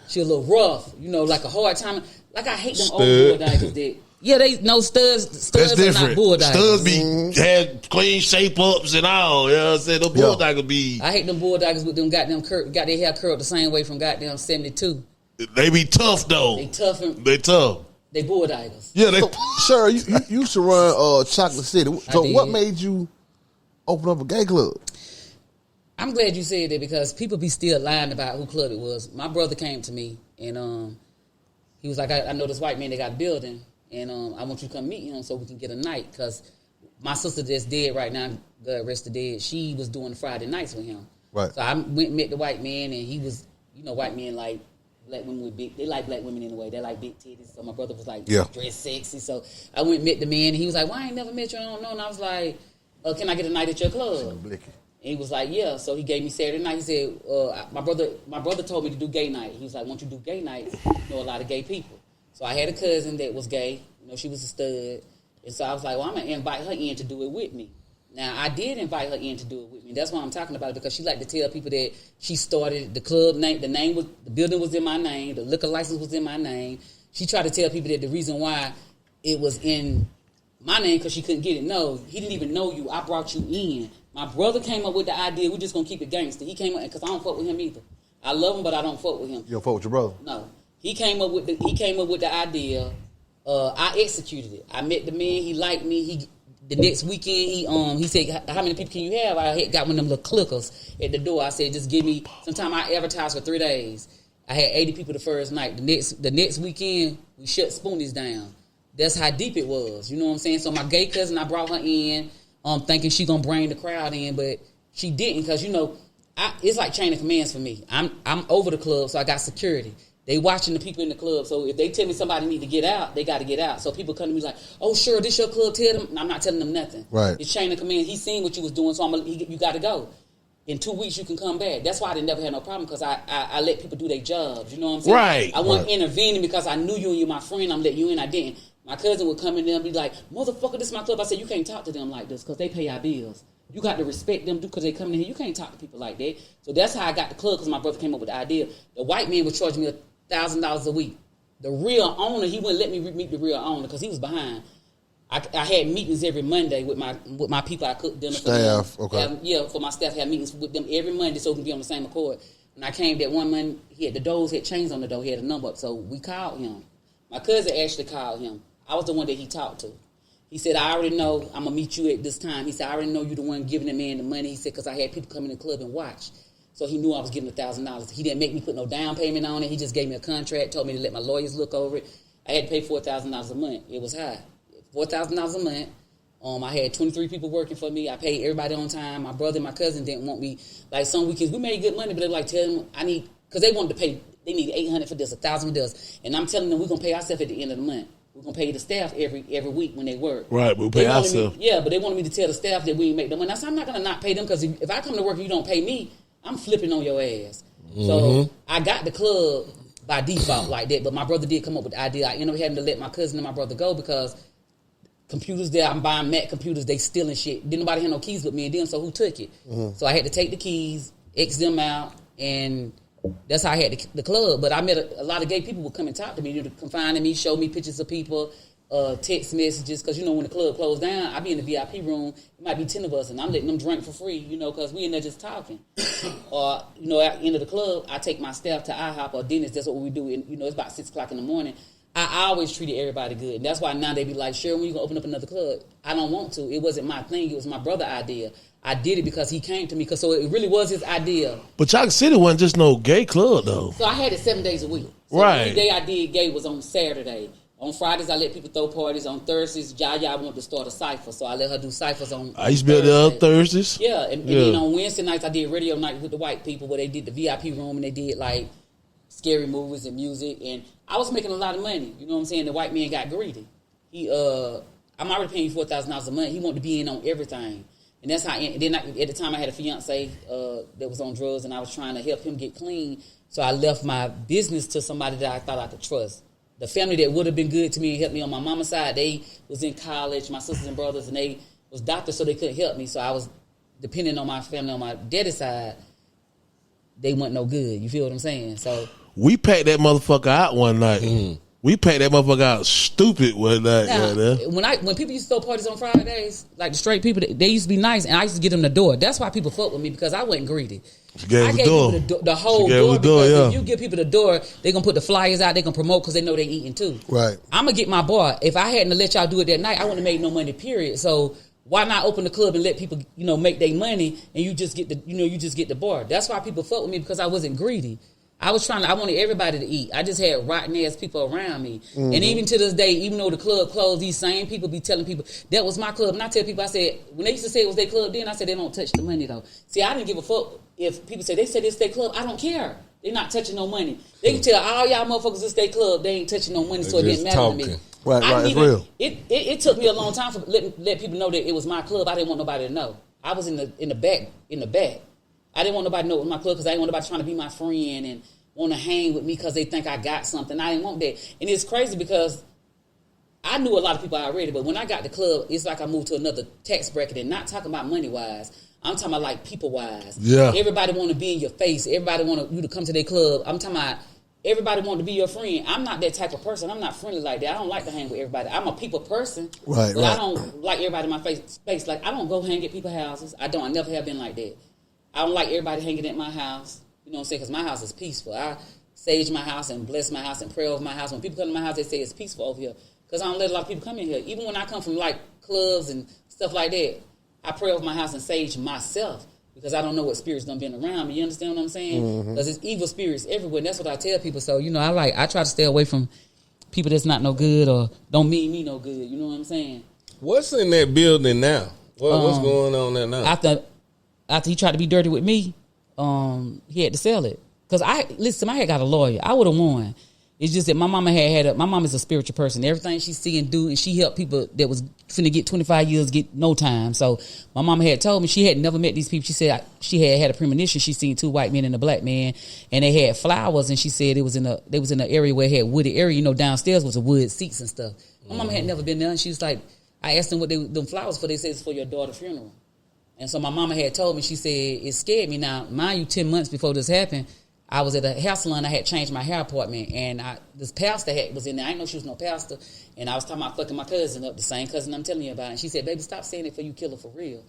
she a little rough, you know, like a hard time. Like I hate them old Stud. bulldaggers that. Yeah, they no studs. That's Studs are not different. bulldaggers. Studs be had clean shape ups and all. You know what I'm saying? The bulldaggers be I hate them bulldaggers with them goddamn got their hair curled the same way from goddamn 72. they be tough though. They tough and They tough. they bulldaggers. Yeah, they. So, Cheryl, you used to run Chocolate City. So did. what made you open up a gay club? I'm glad you said that because people be still lying about who club it was. My brother came to me and he was like, I know this white man that got a building and I want you to come meet him so we can get a night because my sister that's dead right now, God rest her dead, she was doing Friday nights with him. Right. So I went and met the white man and he was, you know, white men like black women with big, they like black women anyway. They like big titties. So my brother was like, Yeah. dressed sexy. So I went and met the man and he was like, well, I ain't never met you, I don't know. And I was like, can I get a night at your club? And he was like, yeah. So he gave me Saturday night. He said, my brother told me to do gay night. He was like, once you do gay nights, you know a lot of gay people. So I had a cousin that was gay. You know, she was a stud. And so I was like, well, I'm going to invite her in to do it with me. Now, I did invite her in to do it with me. That's why I'm talking about it, because she liked to tell people that she started the club name. The building was in my name. The liquor license was in my name. She tried to tell people that the reason why it was in my name because she couldn't get it. No, he didn't even know you. I brought you in. My brother came up with the idea. We're just going to keep it gangster. He came up, because I don't fuck with him either. I love him, but I don't fuck with him. You don't fuck with your brother? No. He came up with the idea. I executed it. I met the man. He liked me. The next weekend, he said, how many people can you have? I had got one of them little clickers at the door. I said, just give me some time. I advertised for 3 days. I had 80 people the first night. The next weekend, we shut Spoonies down. That's how deep it was. You know what I'm saying? So my gay cousin, I brought her in, thinking she gonna bring the crowd in, but she didn't, because you know, it's like chain of commands for me. I'm over the club, so I got security. They watching the people in the club, so if they tell me somebody need to get out, they got to get out. So people come to me like, "Oh, sure, this your club." Tell them, I'm not telling them nothing. Right. It's chain of command. He seen what you was doing, so you got to go. In 2 weeks, you can come back. That's why I didn't never had no problem, because I let people do their jobs. You know what I'm saying? Right. I wasn't intervening because I knew you and you're my friend. I'm letting you in. I didn't. My cousin would come in there and be like, "Motherfucker, this is my club." I said, "You can't talk to them like this because they pay our bills. You got to respect them because they come in here. You can't talk to people like that." So that's how I got the club, because my brother came up with the idea. The white man was charging me $1,000 a week. The real owner, he wouldn't let me meet the real owner because he was behind. I had meetings every Monday with my people. I cooked dinner for them. Staff, okay. For my staff, I had meetings with them every Monday so we can be on the same accord. When I came that one Monday, the doors had chains on the door. He had a number up, so we called him. My cousin actually called him. I was the one that he talked to. He said, "I already know I'm going to meet you at this time." He said, "I already know you're the one giving the man the money." He said, because I had people come in the club and watch. So he knew I was giving $1,000. He didn't make me put no down payment on it. He just gave me a contract, told me to let my lawyers look over it. I had to pay $4,000 a month. It was high. $4,000 a month. I had 23 people working for me. I paid everybody on time. My brother and my cousin didn't want me. Like some weekends, we made good money, but they were like, tell them because they wanted to pay, they needed $800 for this, $1,000 for this. And I'm telling them we're going to pay ourselves at the end of the month. We're going to pay the staff every week when they work. Right, we'll pay ourselves. Yeah, but they wanted me to tell the staff that we ain't make the money. I said, I'm not going to not pay them, because if I come to work and you don't pay me, I'm flipping on your ass. So I got the club by default like that, but my brother did come up with the idea. I ended up having to let my cousin and my brother go because computers there, I'm buying Mac computers, they stealing shit. Didn't nobody have no keys with me and them, so who took it? So I had to take the keys, X them out, and that's how I had the club. But I met a lot of gay people would come and talk to me, confine in me, show me pictures of people, text messages, because when the club closed down, I be in the VIP room, it might be 10 of us, and I'm letting them drink for free, because we in there just talking. Or, at the end of the club, I take my staff to IHOP or Dennis, that's what we do, and, it's about 6 o'clock in the morning. I always treated everybody good, and that's why now they be like, Cheryl, when you gonna open up another club? I don't want to. It wasn't my thing, it was my brother's idea. I did it because he came to me, so it really was his idea. But Chalk City wasn't just no gay club, though. So I had it 7 days a week. So right. Every day I did gay was on Saturday. On Fridays, I let people throw parties. On Thursdays, Yaya wanted to start a cypher, so I let her do cyphers on I used to be there on Thursdays. Yeah, and then on Wednesday nights, I did radio night with the white people where they did the VIP room and they did, like, scary movies and music. And I was making a lot of money. You know what I'm saying? The white man got greedy. I'm already paying you $4,000 a month. He wanted to be in on everything. And that's how, at the time, I had a fiance that was on drugs, and I was trying to help him get clean. So I left my business to somebody that I thought I could trust. The family that would have been good to me and helped me on my mama's side, they was in college, my sisters and brothers, and they was doctors, so they couldn't help me. So I was depending on my family on my daddy's side. They weren't no good. You feel what I'm saying? So we packed that motherfucker out one night. We packed that motherfucker out stupid one night. Now, when people used to throw parties on Fridays, like the straight people, they used to be nice, and I used to get them the door. That's why people fuck with me, because I wasn't greedy. I gave people the whole door, because if you give people the door, they're going to put the flyers out, they're going to promote because they know they eating too. Right. I'm going to get my bar. If I hadn't let y'all do it that night, I wouldn't have made no money, period. So why not open the club and let people, make their money, and you just get the bar. That's why people fuck with me, because I wasn't greedy. I wanted everybody to eat. I just had rotten ass people around me. And even to this day, even though the club closed, these same people be telling people, that was my club. And I tell people, I said, when they used to say it was their club then, I said, they don't touch the money though. See, I didn't give a fuck if people say, they said it's their club. I don't care. They're not touching no money. They can tell all y'all motherfuckers it's their club. They ain't touching no money, so it didn't matter to me. Right, it's real. It took me a long time to let people know that it was my club. I didn't want nobody to know. I was in the back. I didn't want nobody to know it was my club, because I didn't want nobody trying to be my friend and want to hang with me because they think I got something. I didn't want that. And it's crazy because I knew a lot of people already, but when I got the club, it's like I moved to another tax bracket, and not talking about money-wise. I'm talking about like people-wise. Yeah. Everybody want to be in your face. Everybody want you to come to their club. I'm talking about everybody want to be your friend. I'm not that type of person. I'm not friendly like that. I don't like to hang with everybody. I'm a people person. Right, but I don't like everybody in my face. Like, I don't go hang at people's houses. I never have been like that. I don't like everybody hanging at my house. You know what I'm saying? Because my house is peaceful. I sage my house and bless my house and pray over my house. When people come to my house, they say it's peaceful over here. Because I don't let a lot of people come in here. Even when I come from like clubs and stuff like that, I pray over my house and sage myself, because I don't know what spirits done been around me. You understand what I'm saying? Because it's evil spirits everywhere. And that's what I tell people. So, I try to stay away from people that's not no good or don't mean me no good. You know what I'm saying? What's in that building now? What's going on there now? After he tried to be dirty with me, he had to sell it. Because I had got a lawyer. I would have won. It's just that my mama my mama's a spiritual person. Everything she see and do, and she helped people that was finna get 25 years get no time. So my mama had told me she had never met these people. She said she had a premonition. She seen 2 white men and a black man, and they had flowers, and she said they was in an area where it had wooded area. Downstairs was a wood seats and stuff. My mama had never been there, and she was like, I asked them what them flowers for. They said it's for your daughter's funeral. And so my mama had told me, she said, it scared me. Now, mind you, 10 months before this happened, I was at a hair salon. I had changed my hair appointment, and this pastor was in there. I didn't know she was no pastor, and I was talking about fucking my cousin up, the same cousin I'm telling you about. And she said, baby, stop saying it for you kill her for real.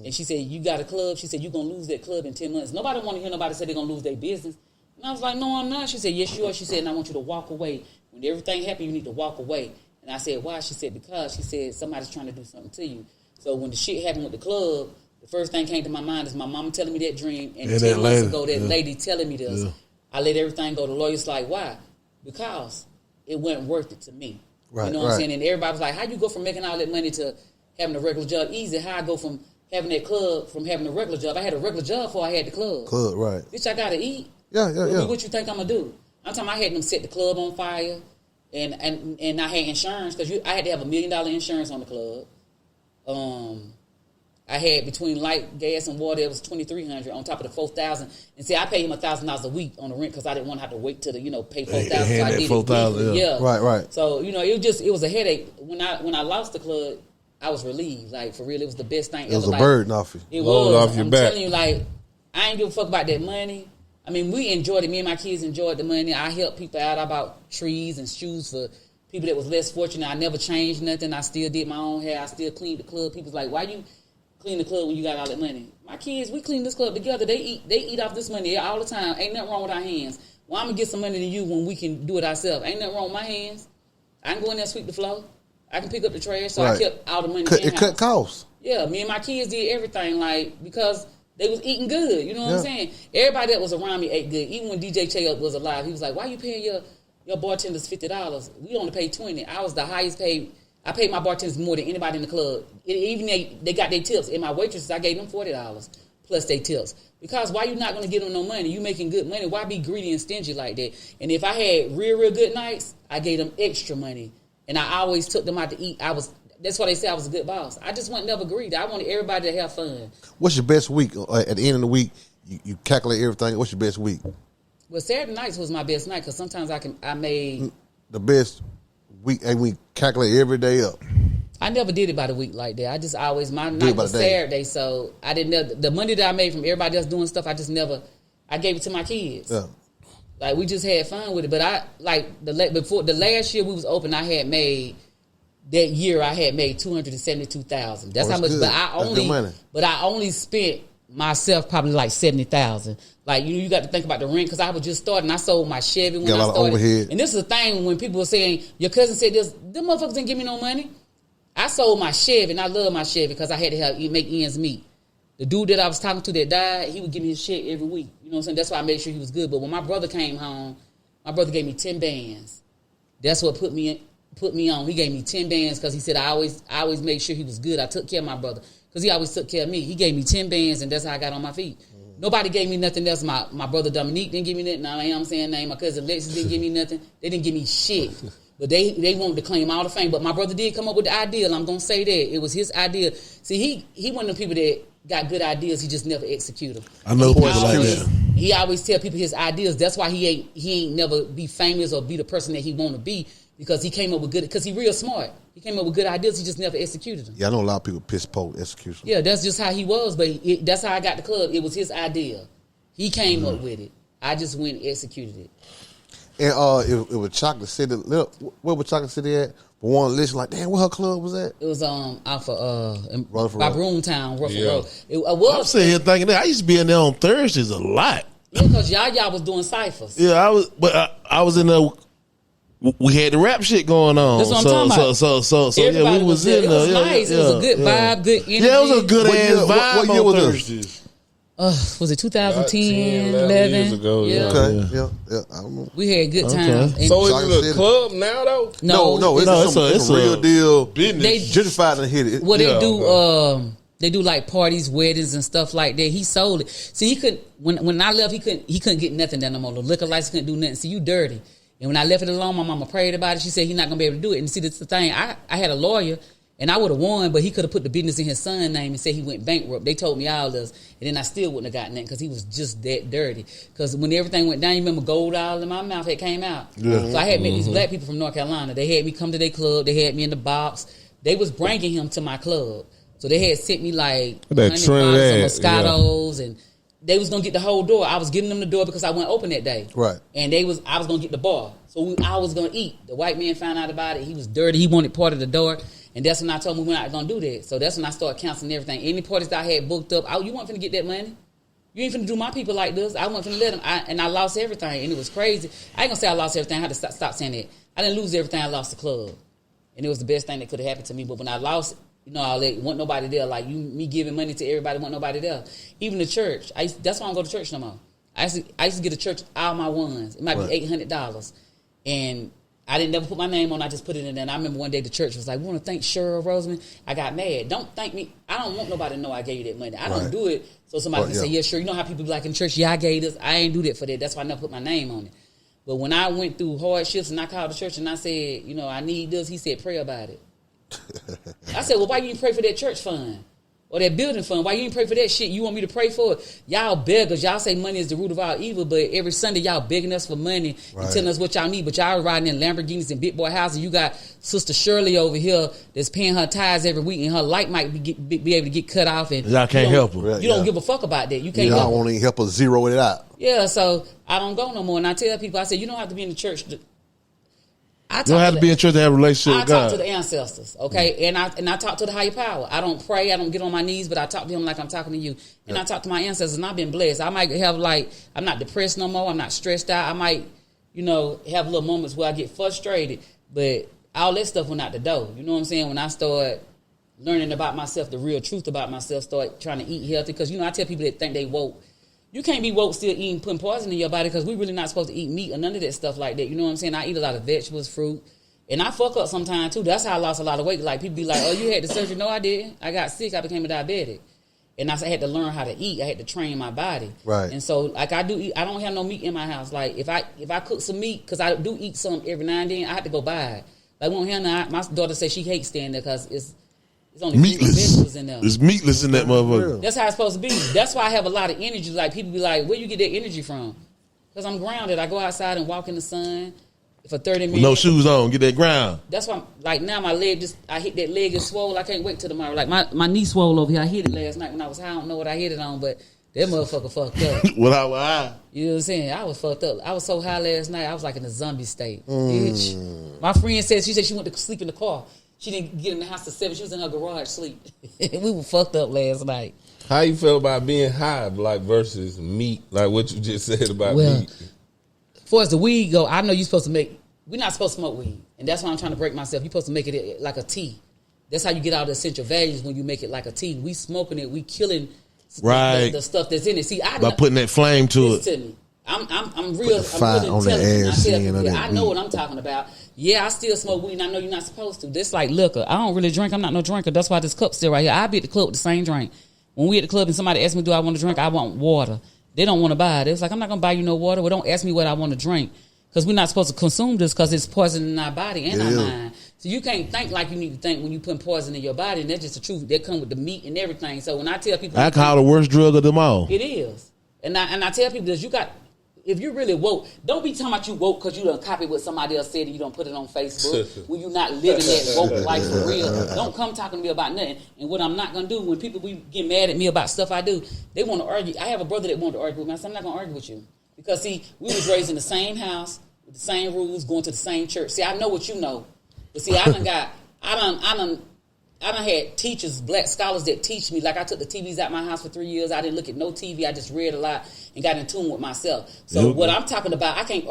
And she said, you got a club? She said, you're going to lose that club in 10 months. Nobody want to hear nobody say they're going to lose their business. And I was like, no, I'm not. She said, yes, you are. She said, and I want you to walk away. When everything happened, you need to walk away. And I said, why? She said, because, she said, somebody's trying to do something to you. So when the shit happened with the club, the first thing came to my mind is my mama telling me that dream, and 10 months ago, that lady telling me this. Yeah. I let everything go. The lawyer's like, why? Because it wasn't worth it to me. Right, you know what I'm saying? And everybody was like, how you go from making all that money to having a regular job? Easy. How I go from having that club from having a regular job? I had a regular job before I had the club. Club, right. Bitch, I got to eat. Yeah. What you think I'm going to do? I'm talking I had them set the club on fire, and I had insurance, because I had to have $1 million insurance on the club. I had between light, gas, and water, it was $2,300 on top of the $4,000. And see, I paid him $1,000 a week on the rent because I didn't want to have to wait till the pay $4,000. So I did $4,000, yeah. Right. So it was a headache. When I lost the club, I was relieved. Like for real, it was the best thing ever. It was a burden off you. It Load was. off your I'm back. telling you, like I ain't give a fuck about that money. I mean, we enjoyed it. Me and my kids enjoyed the money. I helped people out. I bought trees and shoes for people that was less fortunate. I never changed nothing. I still did my own hair. I still cleaned the club. People's like, why you clean the club when you got all that money? My kids, we clean this club together. They eat off this money all the time. Ain't nothing wrong with our hands. Well, I'm going to get some money to you when we can do it ourselves. Ain't nothing wrong with my hands. I can go in there and sweep the floor. I can pick up the trash. So I kept all the money in-house. It cut costs. Yeah, me and my kids did everything, like, because they was eating good. You know what I'm saying? Everybody that was around me ate good. Even when DJ Che was alive, he was like, why you paying your bartenders $50? We only paid $20. I was the highest paid. I paid my bartenders more than anybody in the club. Even they got their tips. And my waitresses, I gave them $40 plus their tips. Because why you not going to give them no money? You making good money. Why be greedy and stingy like that? And if I had real good nights, I gave them extra money. And I always took them out to eat. That's why they say I was a good boss. I just wasn't never greedy. I wanted everybody to have fun. What's your best week? At the end of the week, you calculate everything. What's your best week? Well, Saturday nights was my best night because sometimes I made the best week, and we calculate every day up. I never did it by the week like that. I just always, my night was Saturday, so I didn't know the money that I made from everybody else doing stuff. I gave it to my kids. Yeah. Like we just had fun with it. But before the last year we was open, I had made $272,000. That's how much. Good. But I only spent myself probably like $70,000. Like you got to think about the rent because I was just starting. I sold my Chevy when I started. Overhead. And this is the thing when people were saying your cousin said this, them motherfuckers didn't give me no money. I sold my Chevy and I love my Chevy because I had to make ends meet. The dude that I was talking to that died, he would give me his shit every week. You know what I'm saying? That's why I made sure he was good. But when my brother came home, my brother gave me 10 bands. That's what put me on. He gave me 10 bands because he said I always made sure he was good. I took care of my brother because he always took care of me. He gave me 10 bands and that's how I got on my feet. Nobody gave me nothing else. My brother Dominique didn't give me nothing. Now I'm saying name. My cousin Alexis didn't give me nothing. They didn't give me shit. But they wanted to claim all the fame. But my brother did come up with the idea. And I'm going to say that. It was his idea. See, he one of the people that got good ideas. He just never executed them. I know people like that. He always tell people his ideas. That's why he ain't never be famous or be the person that he want to be. Because he came up with good, because he real smart. He came up with good ideas. He just never executed them. Yeah, I know a lot of people piss poor execution. Yeah, that's just how he was. But that's how I got the club. It was his idea. He came up with it. I just went and executed it. And it was Chocolate City. Where was Chocolate City at? For one listen, like, damn, where her club was at? It was off of Rutherford by Road. Broomtown, Rutherford Yeah. Road. I'm sitting here thinking that I used to be in there on Thursdays a lot. Yeah, because y'all was doing ciphers. Yeah, I was in there. We had the rap shit going on. That's what I'm talking about. So yeah, Everybody we was in there. there. It was nice. It was a good vibe, good energy. Yeah, it was a good ass vibe what year on was this? Thursdays. Was it 2010, 11 11? years ago, yeah. Okay, yeah, I remember. We had good times. And So Chocolate is it a City. club now though? No, it's a real deal. Business. They- Gentrified and hit it. What Yeah, they do like parties, weddings, and stuff like that. He sold it. See, he couldn't. When I left, he couldn't get nothing done no more. The liquor license couldn't do nothing. See, you dirty. And when I left it alone, my mama prayed about it. She said he's not gonna be able to do it. And see, that's the thing. I had a lawyer, and I would have won, but he could have put the business in his son's name and said he went bankrupt. They told me all this, and then I still wouldn't have gotten that because he was just that dirty. Because when everything went down, you remember gold all in my mouth had came out. Yeah. So I had met these black people from North Carolina. They had me come to their club. They had me in the box. They was bringing him to my club. So they had sent me like That 100 Trinidad, bottles of Moscatos and they was gonna get the whole door. I was giving them the door because I went open that day. Right. And I was gonna get the bar. So I was gonna eat. The white man found out about it. He was dirty. He wanted part of the door. And that's when I told him we're not gonna do that. So that's when I started canceling everything. Any parties that I had booked up, you weren't finna get that money. You ain't finna do my people like this. I wasn't finna let them. And I lost everything. And it was crazy. I ain't gonna say I lost everything. I had to stop saying that. I didn't lose everything. I lost the club. And it was the best thing that could have happened to me. But when I lost it, all that, wasn't nobody there. Like me giving money to everybody, wasn't nobody there. Even the church. That's why I don't go to church no more. I used to get to church all my ones. It might be $800. And I didn't never put my name on. I just put it in there. And I remember one day the church was like, we want to thank Cheryl Roseman. I got mad. Don't thank me. I don't want nobody to know I gave you that money. I don't do it so somebody can say, yeah, sure. You know how people be like in church, yeah, I gave this. I ain't do that for that. That's why I never put my name on it. But when I went through hardships and I called the church and I said, I need this, he said, pray about it. I said, well, why you didn't pray for that church fund? Or that building fund. Why you ain't pray for that shit? You want me to pray for it? Y'all beggars. Y'all say money is the root of all evil, but every Sunday y'all begging us for money and telling us what y'all need. But y'all riding in Lamborghinis and big boy houses. You got Sister Shirley over here that's paying her tithes every week, and her light might be able to get cut off. And y'all can't help her. You don't give a fuck about that. You can't. Y'all won't even help her zero it out. Yeah, so I don't go no more. And I tell people, I say, you don't have to be in the church. You don't have to be in church to have a relationship with God. I talk to the ancestors, okay? And I talk to the higher power. I don't pray. I don't get on my knees, but I talk to him like I'm talking to you. And I talk to my ancestors, and I've been blessed. I might have, I'm not depressed no more. I'm not stressed out. I might, have little moments where I get frustrated. But all that stuff went out the door. You know what I'm saying? When I start learning about myself, the real truth about myself, start trying to eat healthy. Because, I tell people that think they woke. You can't be woke still putting poison in your body because we really not supposed to eat meat or none of that stuff like that. You know what I'm saying? I eat a lot of vegetables, fruit. And I fuck up sometimes too. That's how I lost a lot of weight. Like people be like, oh, you had the surgery. No, I didn't. I got sick. I became a diabetic. And I had to learn how to eat. I had to train my body. Right. And so like I do eat, I don't have no meat in my house. Like if I cook some meat, because I do eat some every now and then, I have to go buy it. Like we don't have none. My daughter says she hates staying there because it's only meatless. Vegetables in there. It's meatless in that motherfucker. That's how it's supposed to be. That's why I have a lot of energy. Like people be like, where you get that energy from? Because I'm grounded. I go outside and walk in the sun for 30 minutes. No shoes on. Get that ground. That's why, like now my leg I hit that leg is swole. I can't wait till tomorrow. Like my knee swole over here. I hit it last night when I was high. I don't know what I hit it on, but that motherfucker fucked up. Without eye. You know what I'm saying? I was fucked up. I was so high last night. I was like in a zombie state. Bitch. My friend said she went to sleep in the car. She didn't get in the house till 7. She was in her garage sleep. We were fucked up last night. How you feel about being high, like versus meat, like what you just said about meat? As far as the weed go, I know you're supposed to we're not supposed to smoke weed. And that's why I'm trying to break myself. You're supposed to make it like a tea. That's how you get all the essential values when you make it like a tea. We smoking it, we killing the stuff that's in it. See, by putting that flame to it. To me. I'm real intelligent. I know what I'm talking about. Yeah, I still smoke weed and I know you're not supposed to. This like liquor. I don't really drink. I'm not no drinker. That's why this cup's still right here. I be at the club with the same drink. When we at the club and somebody asks me, do I want to drink? I want water. They don't want to buy it. It's like, I'm not going to buy you no water. Well, don't ask me what I want to drink. Because we're not supposed to consume this because it's poison in our body and our mind. So you can't think like you need to think when you put poison in your body. And that's just the truth. That come with the meat and everything. So when I tell people... Alcohol the worst drug of them all. It is. And I tell people this, if you really woke, don't be talking about you woke because you done copy what somebody else said and you don't put it on Facebook when you not living that woke life for real. Don't come talking to me about nothing. And what I'm not going to do, when people get mad at me about stuff I do, they want to argue. I have a brother that wanted to argue with me. I said, I'm not going to argue with you. Because, see, we was raised in the same house, with the same rules, going to the same church. See, I know what you know. But, see, I done had teachers, black scholars that teach me. Like I took the TVs out my house for 3 years. I didn't look at no TV. I just read a lot and got in tune with myself. So what I'm talking about, I can't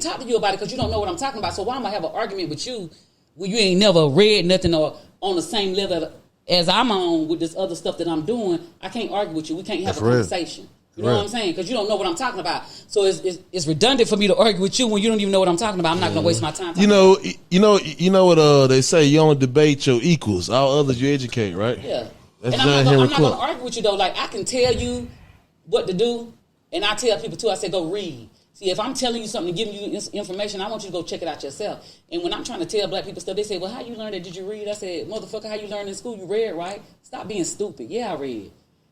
talk to you about it because you don't know what I'm talking about. So why am I have an argument with you when you ain't never read nothing or on the same level as I'm on with this other stuff that I'm doing? I can't argue with you. We can't have a conversation. You know what I'm saying? Because you don't know what I'm talking about. So it's redundant for me to argue with you when you don't even know what I'm talking about. I'm not going to waste my time. You know what they say. You only debate your equals. All others you educate, right? Yeah. That's and I'm not going to argue with you though. Like I can tell you what to do, and I tell people too. I say go read. See, if I'm telling you something, giving you information, I want you to go check it out yourself. And when I'm trying to tell black people stuff, they say, "Well, how you learned it? Did you read?" I said, "Motherfucker, how you learned in school? You read, right? Stop being stupid." Yeah, I read.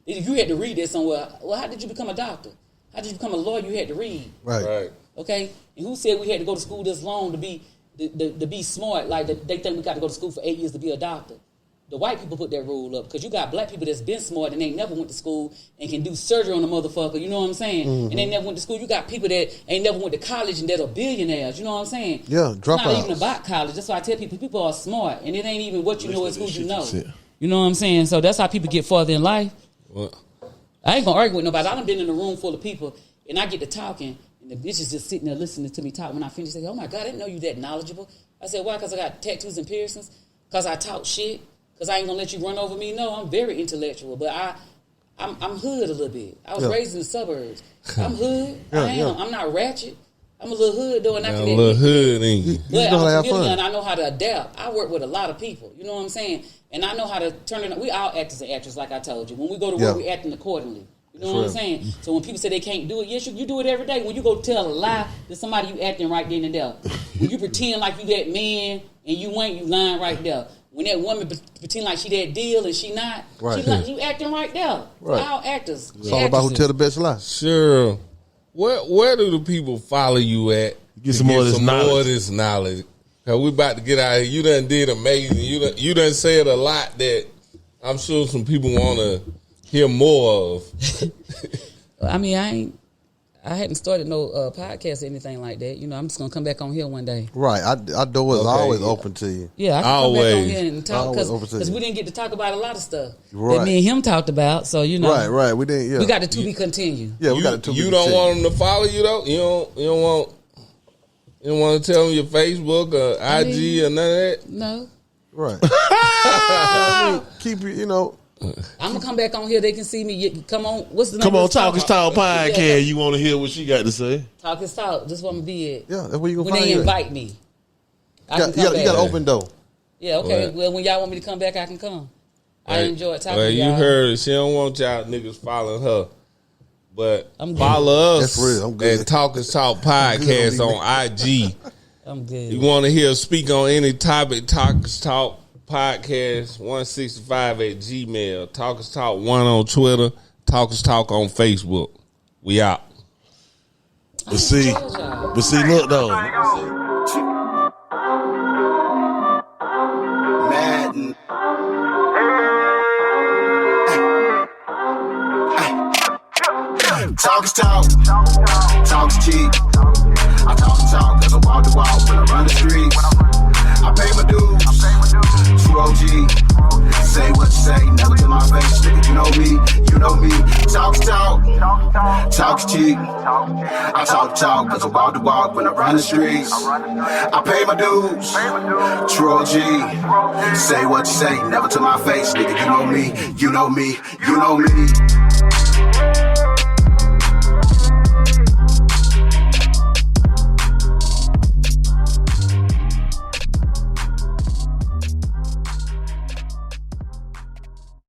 You had to read it somewhere. Well, how did you become a doctor? How did you become a lawyer? You had to read. Right. Okay? And who said we had to go to school this long to be smart? Like they think we got to go to school for 8 years to be a doctor. The white people put that rule up because you got black people that's been smart and ain't never went to school and can do surgery on a motherfucker. You know what I'm saying? Mm-hmm. And they never went to school. You got people that ain't never went to college and that are billionaires. You know what I'm saying? Yeah, dropouts. It's not even about college. That's why I tell people are smart. And it ain't even what you know, it's who you know. You know what I'm saying? So that's how people get farther in life. Well, I ain't gonna argue with nobody. I done been in a room full of people, and I get to talking, and the bitch is just sitting there listening to me talk. When I finish, they say, "Oh my God, I didn't know you that knowledgeable." I said, "Why? Because I got tattoos and piercings? Because I talk shit? Because I ain't gonna let you run over me? No, I'm very intellectual, but I'm hood a little bit. I was raised in the suburbs. I'm hood. I am. Yeah. I'm not ratchet. I'm a little hood though, and I can a little hood, ain't you? But I'm a chameleon, and I know how to adapt. I work with a lot of people. You know what I'm saying? And I know how to turn it. We all actors and actresses, like I told you. When we go to work, we acting accordingly. You know what I'm saying? So when people say they can't do it, yes, you do it every day. When you go tell a lie to somebody, you acting right then and there. When you pretend like you that man and you ain't, you lying right there. when that woman pretend like she that deal and she not, Right. she like, you acting right there. Right. All actors. It's all about who tell the best lie. Sure. Where do the people follow you at? Get some more of this knowledge. More of this knowledge. Cause we about to get out of here. You done did amazing. You done said a lot that I'm sure some people want to hear more of. I mean, I hadn't started no podcast or anything like that. You know, I'm just gonna come back on here one day. Right. Our door is always open to you. Yeah, I can come back on here and talk Always open to because you. we didn't get to talk about a lot of stuff Right. that me and him talked about. So you know, Right. We didn't. Yeah. we got to be continued. Yeah, we got to. You don't want them to follow you though. You don't want to tell them your Facebook or IG or none of that. No, Right. Keep you. You know. I'm gonna come back on here. They can see me. Come on, what's the Come name on, of this Talk Is Talk podcast. Yeah. You want to hear what she got to say? Talk is talk. This one be it. Yeah, that's where you When gonna find they you. invite me, I You can come got back. an open door. Yeah, okay. Right. Well, when y'all want me to come back, I can come. I enjoy talking Well, to you y'all. heard it. She don't want y'all niggas following her. But I'm good. follow us That's real. I'm good. at Talk Is Talk Podcast on IG. I'm good. You want to hear us speak on any topic, Talk Is Talk Podcast 165 at Gmail. Talk Is Talk 1 on Twitter. Talk Is Talk on Facebook. We out. But see, look though. Madden. Talk is talk. Talk is cheap. I talk cause I walk the walk when I run the streets. I pay my dues. True OG. Say what you say, never to my face. Nigga, you know me. Talk is talk. Talk is cheap. I talk cause I walk the walk when I run the streets. I pay my dues. True OG. Say what you say, never to my face. Nigga, you know me.